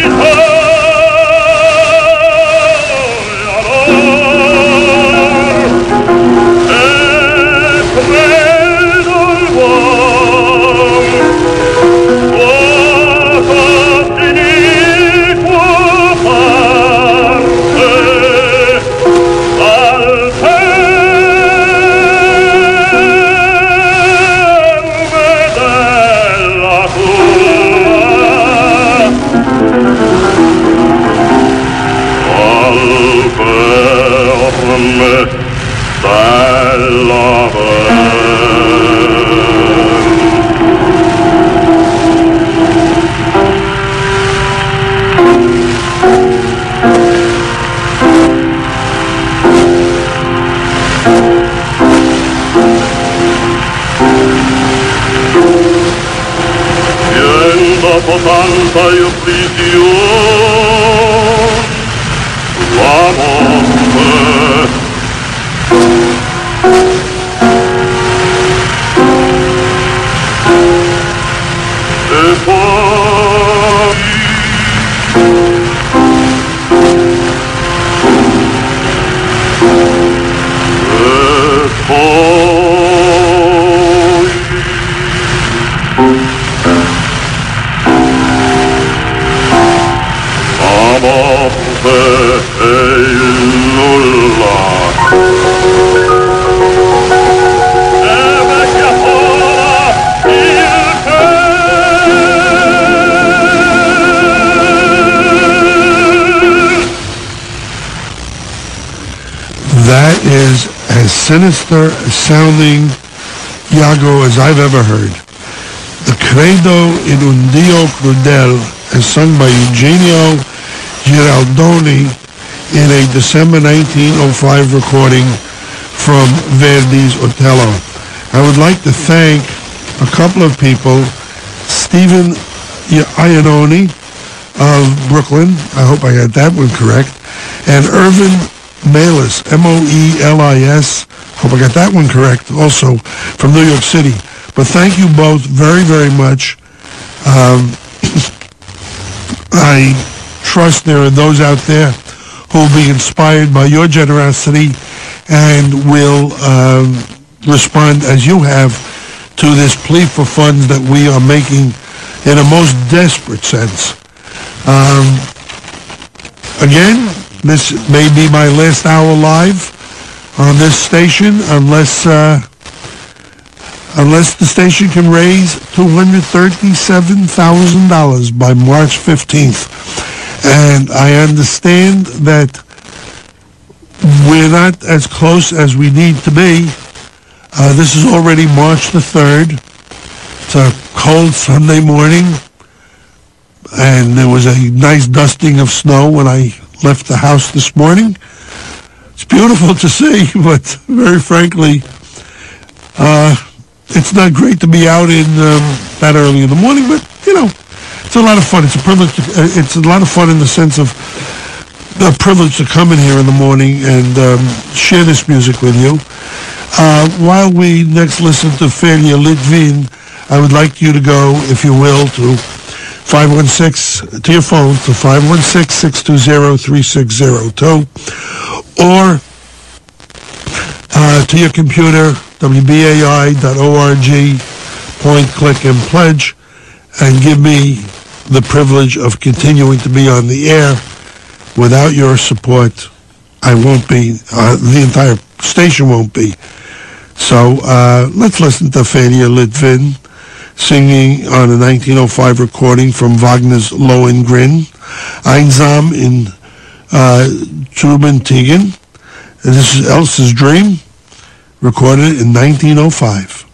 dato tanta afflizione, la morte. E poi la morte e il nulla. That is as sinister sounding Iago as I've ever heard. The Credo in un Dio Crudel is sung by Eugenio Giraldoni in a December 1905 recording from Verdi's Otello. I would like to thank a couple of people, Stephen Iannone of Brooklyn, I hope I got that one correct, and Irvin Moelis, Moelis, hope I got that one correct, also from New York City. But thank you both very, very much. I trust there are those out there who will be inspired by your generosity and will respond as you have to this plea for funds that we are making in a most desperate sense. Again, this may be my last hour live on this station unless the station can raise $237,000 by March 15th. And I understand that we're not as close as we need to be. This is already March the 3rd. It's a cold Sunday morning, and there was a nice dusting of snow when I left the house this morning. It's beautiful to see, but very frankly, it's not great to be out in that early in the morning, but, you know, it's a lot of fun. It's a privilege. It's a lot of fun in the sense of the privilege to come in here in the morning and share this music with you. While we next listen to Felia Litvin, I would like you to go, if you will, to 516, to your phone, to 516-620-3602, or to your computer, wbai.org, point, click, and pledge, and give me the privilege of continuing to be on the air. Without your support, I won't be, the entire station won't be. So let's listen to Felia Litvin singing on a 1905 recording from Wagner's Lohengrin, Einsam in Trubentigen. This is Elsa's Dream, recorded in 1905.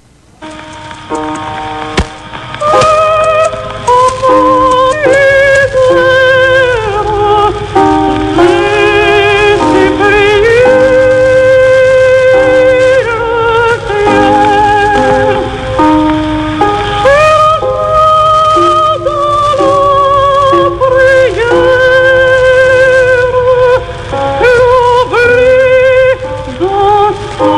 Oh,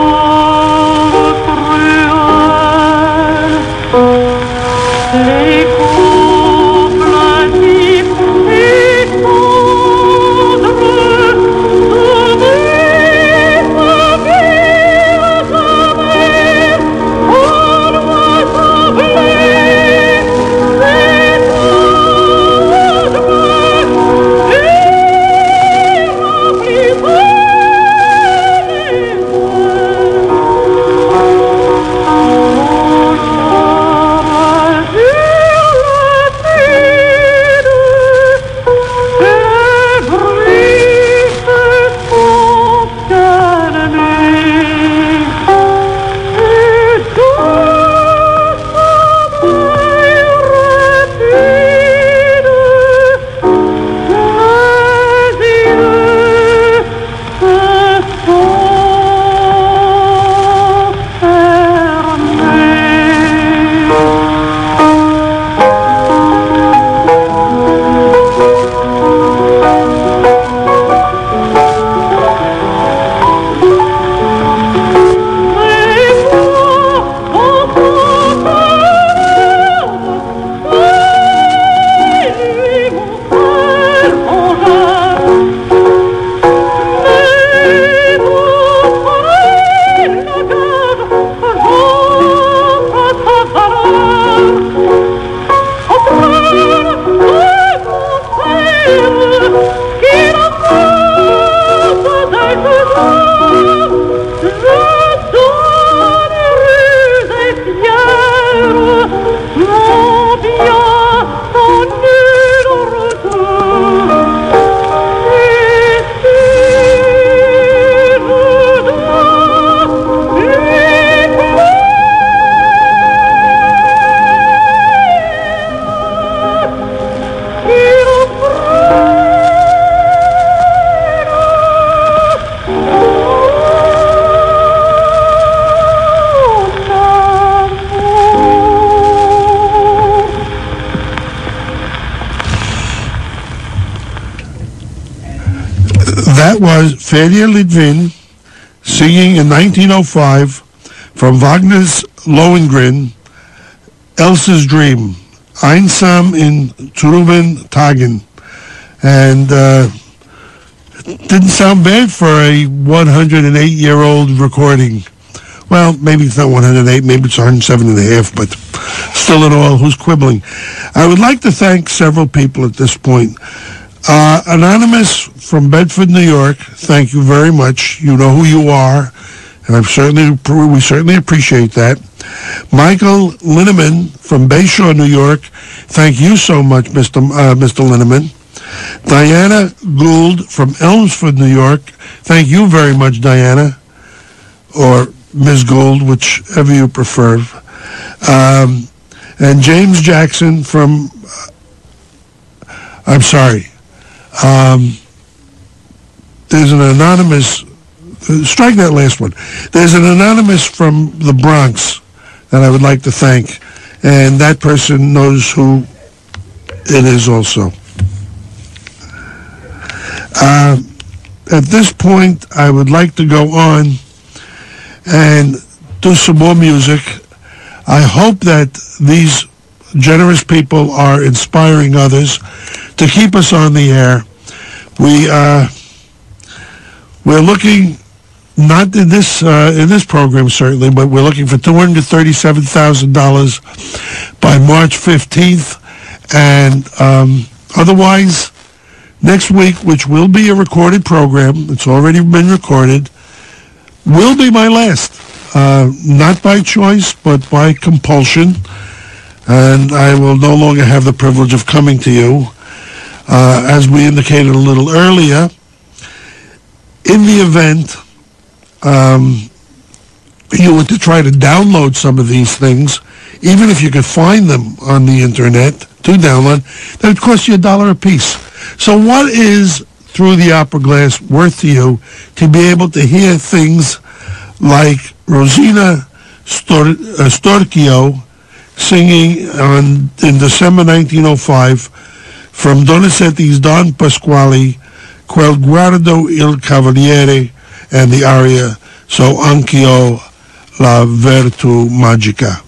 That was Feria Litvin singing in 1905 from Wagner's Lohengrin, Elsa's Dream, Einsam in Trüben Tagen. And it didn't sound bad for a 108-year-old recording. Well, maybe it's not 108, maybe it's 107 and a half, but still at all, who's quibbling? I would like to thank several people at this point. Anonymous from Bedford, New York, thank you very much. You know who you are, and we certainly appreciate that. Michael Linneman from Bayshore, New York, thank you so much, Mr. Linneman. Diana Gould from Elmsford, New York, thank you very much, Diana, or Ms. Gould, whichever you prefer. And James Jackson from, I'm sorry, there's an anonymous, strike that last one. There's an anonymous from the Bronx that I would like to thank, and that person knows who it is also. At this point, I would like to go on and do some more music. I hope that these generous people are inspiring others to keep us on the air. We're looking, not in this program certainly, but we're looking for $237,000 by March 15th, and otherwise, next week, which will be a recorded program, it's already been recorded, will be my last. Not by choice, but by compulsion. And I will no longer have the privilege of coming to you. As we indicated a little earlier, in the event you were to try to download some of these things, even if you could find them on the internet to download, that would cost you $1 a piece. So what is Through the Opera Glass worth to you to be able to hear things like Rosina Storchio singing in December 1905 from Donizetti's Don Pasquale, Quel guardo il cavaliere, and the aria So anch'io la virtù magica.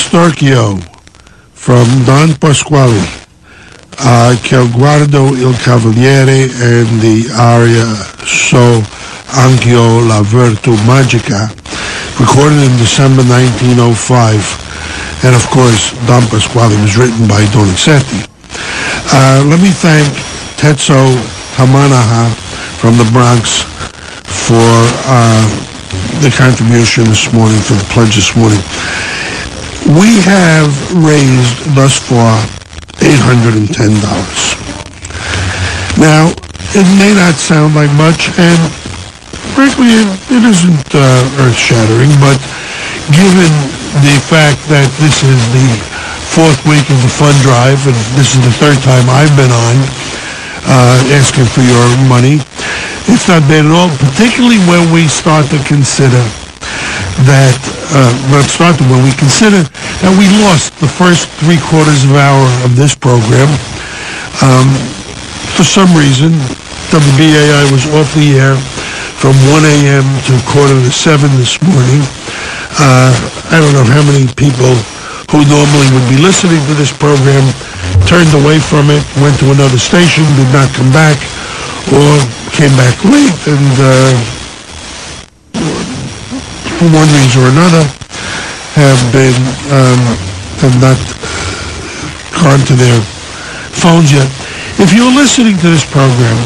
Storchio from Don Pasquale, Che guardo il cavaliere, and the aria So Anch'io la virtù magica, recorded in December 1905, and of course Don Pasquale was written by Donizetti. Let me thank Tetsuo Tamanaha from the Bronx for the contribution this morning, for the pledge this morning. We have raised thus far $810. Now, it may not sound like much, and frankly, it isn't earth-shattering, but given the fact that this is the fourth week of the fund drive, and this is the third time I've been on asking for your money, it's not bad at all, particularly when we start to consider that, when we consider that we lost the first 3/4 hour of this program. For some reason, WBAI was off the air from 1 a.m. to 6:45 this morning. I don't know how many people who normally would be listening to this program turned away from it, went to another station, did not come back, or came back late, and for one reason or another have not gone to their phones yet. If you're listening to this program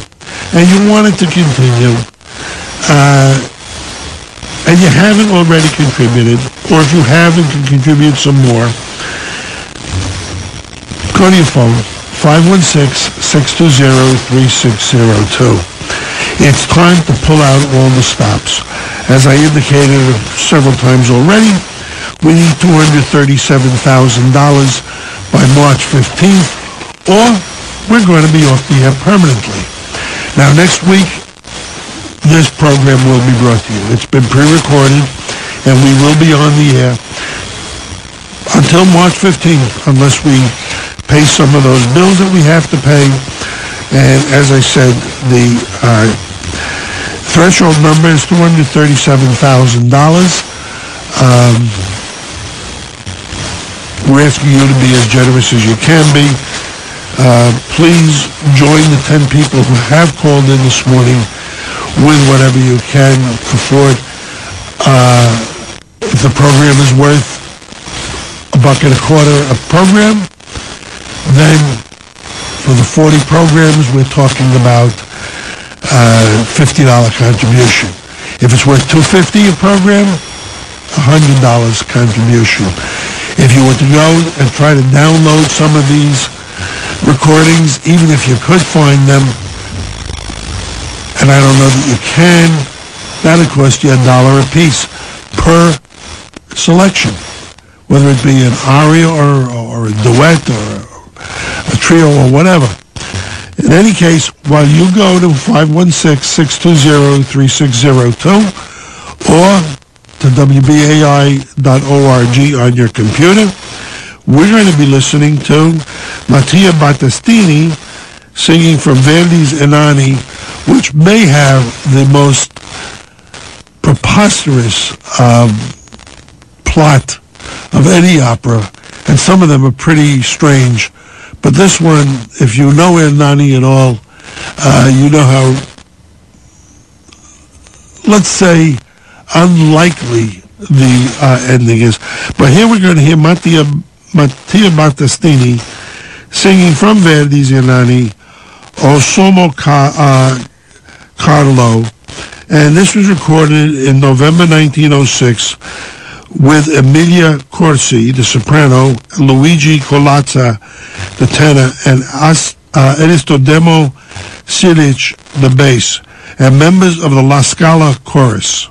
and you want it to continue, and you haven't already contributed, or if you haven't, can contribute some more, go to your phone, 516-620-3602. It's time to pull out all the stops. As I indicated several times already, we need $237,000 by March 15th, or we're going to be off the air permanently. Now, next week, this program will be brought to you. It's been pre-recorded, and we will be on the air until March 15th, unless we pay some of those bills that we have to pay. And as I said, the threshold number is $237,000. We're asking you to be as generous as you can be. Please join the 10 people who have called in this morning with whatever you can afford. If the program is worth $1.25 a program, then for the 40 programs, we're talking about $50 contribution. If it's worth $250 a program, $100 contribution. If you were to go and try to download some of these recordings, even if you could find them, and I don't know that you can, that'll cost you $1 a piece per selection, whether it be an aria or a duet or a trio or whatever. In any case, while you go to 516-620-3602 or to WBAI.org on your computer, we're going to be listening to Mattia Battistini singing from Verdi's Inani, which may have the most preposterous plot of any opera, and some of them are pretty strange. But this one, if you know Inani at all, you know how, let's say, unlikely the ending is. But here we're going to hear Mattia Battistini singing from Verdi's Inani, O Somo Carlo, and this was recorded in November 1906 with Emilia Corsi, the soprano, Luigi Colazza, the tenor, and Aristodemo Silic, the bass, and members of the La Scala chorus.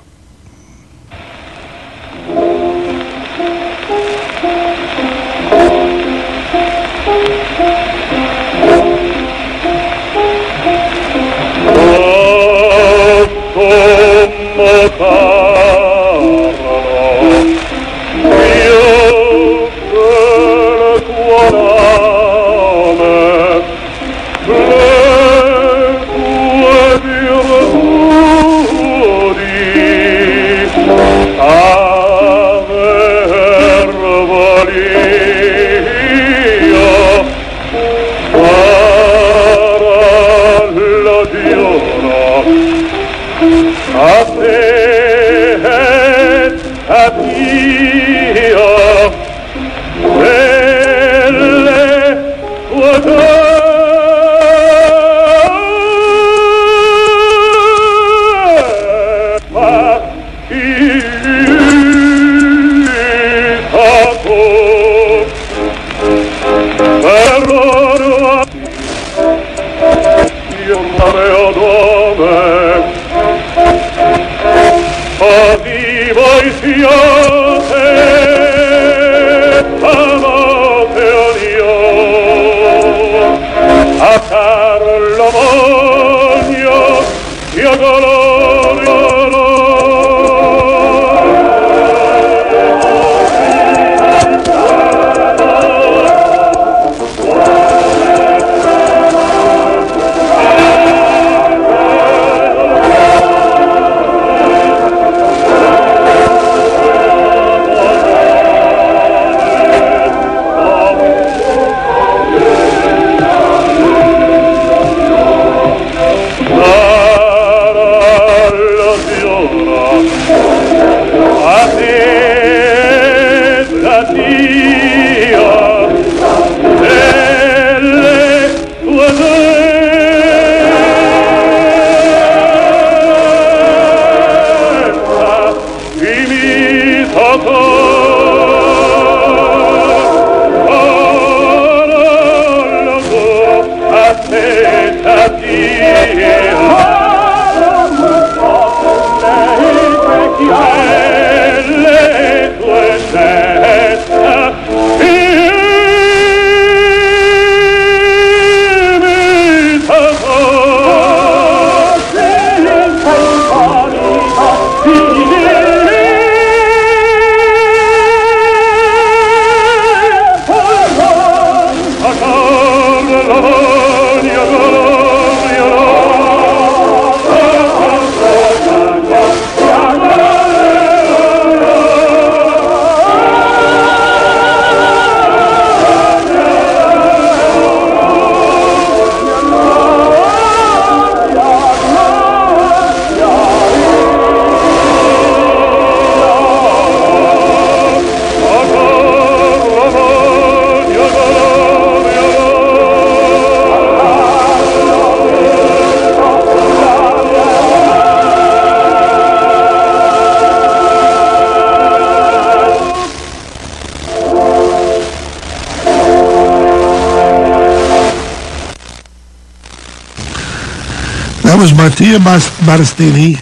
That was Mattia Barastini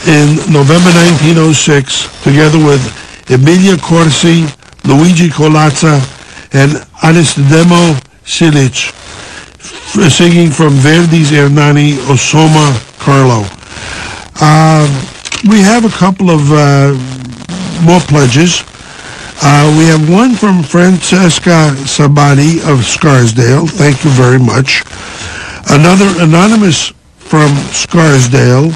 in November 1906, together with Emilia Corsi, Luigi Colazza, and Aristidemo Silic, singing from Verdi's Ernani Osoma Carlo. We have a couple of more pledges. We have one from Francesca Sabati of Scarsdale. Thank you very much. Another anonymous from Scarsdale.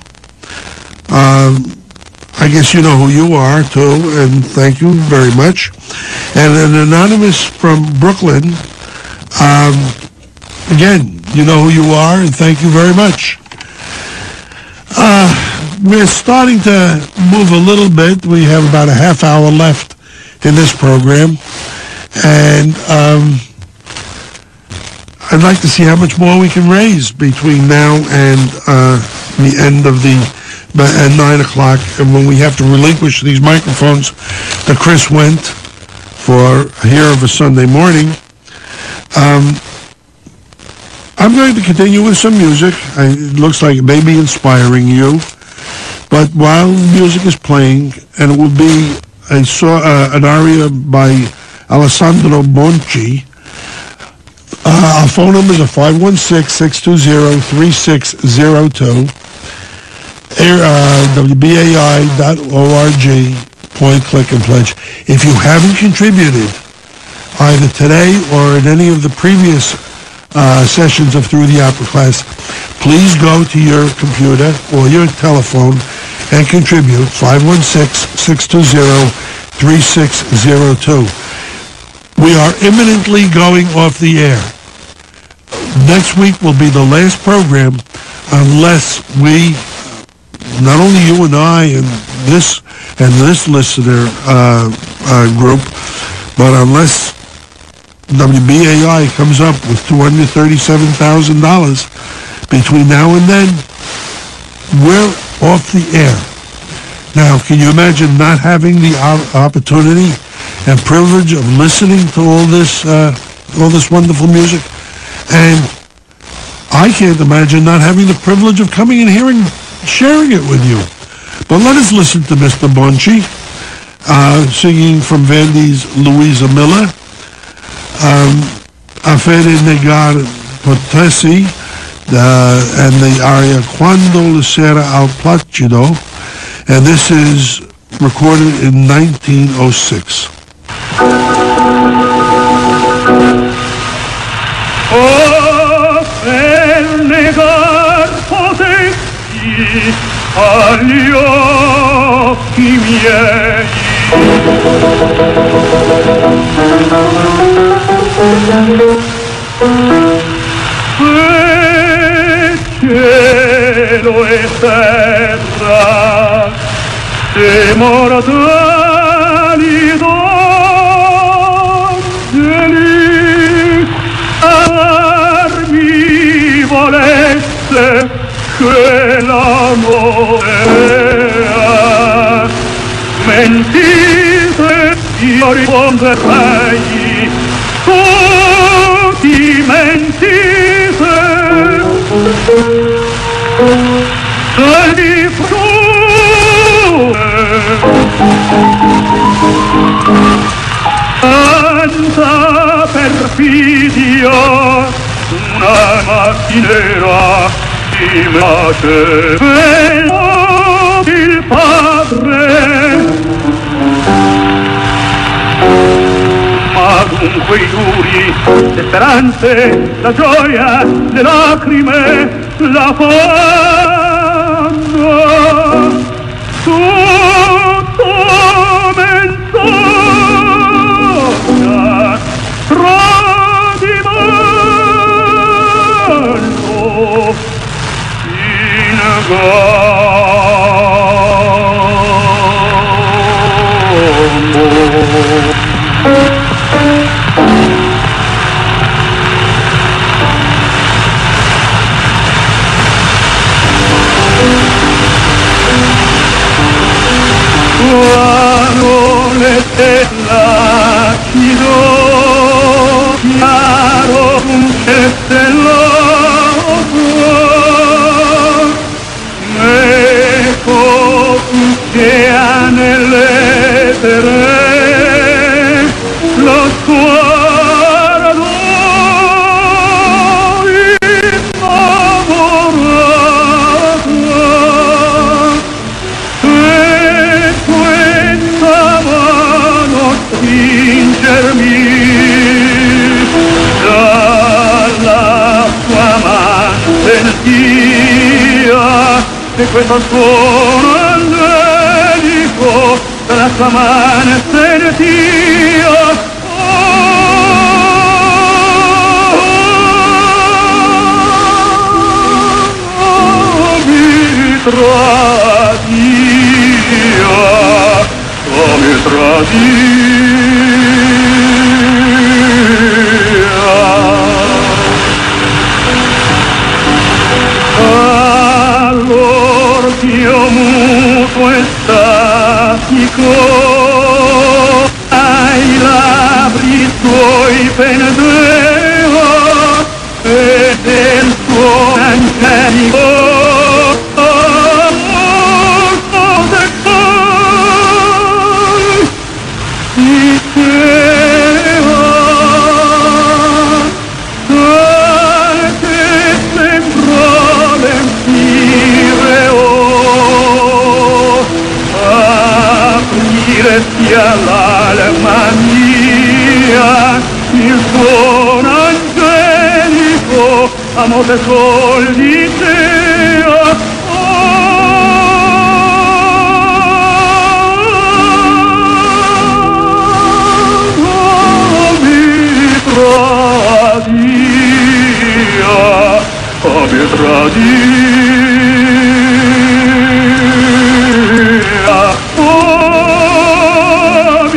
I guess you know who you are, too, and thank you very much. And an anonymous from Brooklyn. Again, you know who you are, and thank you very much. We're starting to move a little bit. We have about a half hour left in this program. And I'd like to see how much more we can raise between now and the end of at 9 o'clock, and when we have to relinquish these microphones to Chris Wendt for Here of a Sunday Morning. I'm going to continue with some music. It looks like it may be inspiring you, but while music is playing, and it will be an aria by Alessandro Bonci. Our phone number is 516-620-3602. WBAI.org. Point, click, and pledge. If you haven't contributed either today or in any of the previous sessions of Through the Opera Class, please go to your computer or your telephone and contribute. 516-620-3602. We are imminently going off the air. Next week will be the last program unless we, not only you and I and this listener group, but unless WBAI comes up with $237,000 between now and then, we're off the air. Now, can you imagine not having the opportunity and privilege of listening to all this wonderful music? And I can't imagine not having the privilege of coming and sharing it with you. But let us listen to Mr. Bonci singing from Verdi's Luisa Miller, Affare Negar Potessi, and the aria Quando la sera al placido, and this is recorded in 1906. Oh, per negar potessi agli occhi miei cielo e terra se mortali d'angeli armi volesse che l'amore mentite io risponderei tutti mentite se di tanta perfidia una macchinera di mace il padre ma dunque i duri, le speranze, la gioia, le lacrime, la fanno tutto menzogna, tradimento, parole della chino chiaro un cestello ecco che ha nell'etere lo sguardo innamorato e questa mano spingermi dalla sua man sentia e questo suono angelico dalla sua man sentia mi tradia, mi tradia. Allor Dio muto e statico ai labbri suoi pendeva e del suo angelico all'alma mia il suono angelico amore sol dicea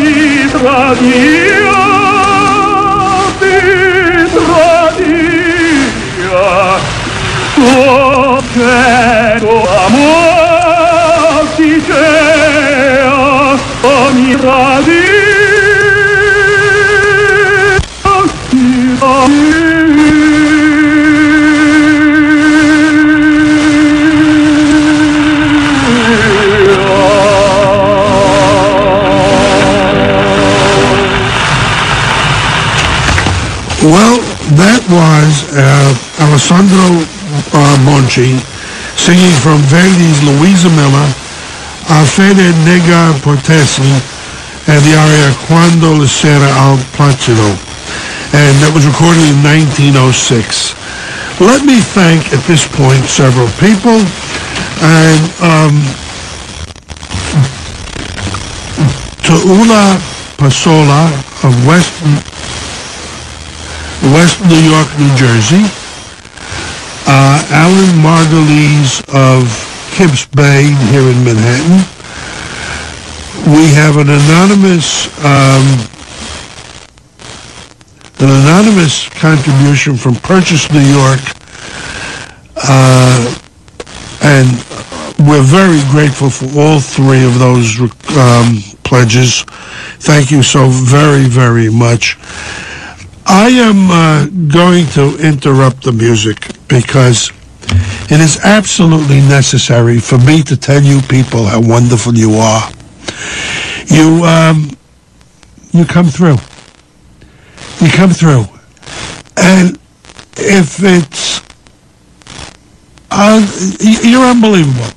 mi tradia, tuo cielo amor dicea, mi tradia, Well, that was Alessandro Monchi singing from Verdi's Luisa Miller, Fede Nega Portesi, and the aria Quando la sera al Placido. And that was recorded in 1906. Let me thank at this point several people, and to Ula Pasola of West New York, New Jersey, Alan Margulies of Kips Bay here in Manhattan. We have an anonymous contribution from Purchase, New York, and we're very grateful for all three of those pledges. Thank you so very, very much. I am going to interrupt the music because it is absolutely necessary for me to tell you people how wonderful you are. You come through. You come through. And if it's... you're unbelievable.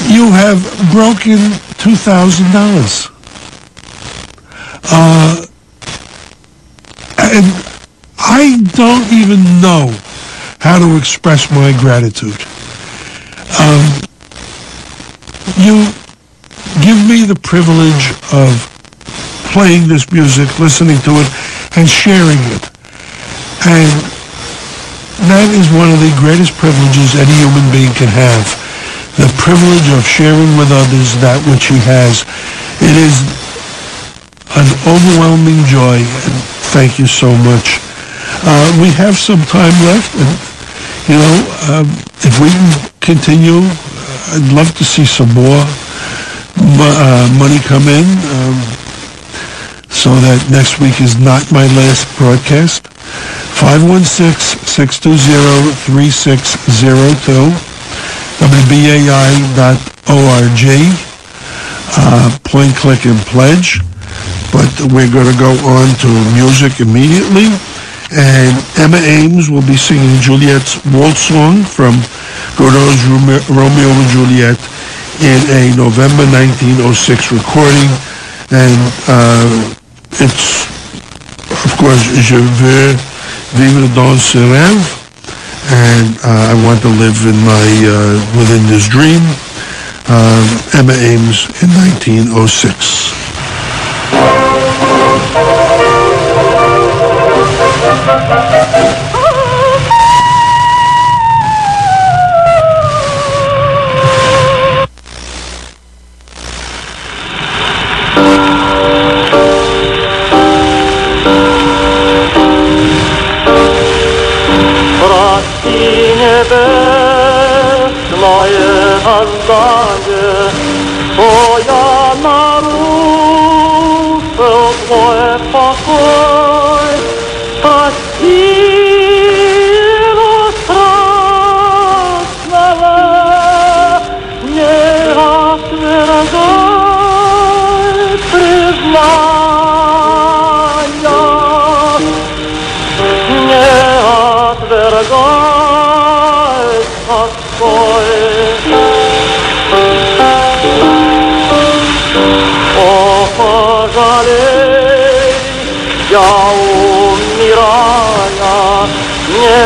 You have broken $2,000. I don't even know how to express my gratitude. You give me the privilege of playing this music, listening to it, and sharing it. And that is one of the greatest privileges any human being can have. The privilege of sharing with others that which he has. It is an overwhelming joy, and thank you so much. We have some time left, and if we can continue, I'd love to see some more money come in, so that next week is not my last broadcast. 516-620-3602, WBAI.org, point, click, and pledge. But we're going to go on to music immediately. And Emma Ames will be singing Juliet's Waltz Song from Godot's Romeo and Juliet in a November 1906 recording. And it's, of course, Je veux vivre dans ce rêve. And I want to live in within this dream. Emma Ames in 1906. Ja umiraja, nie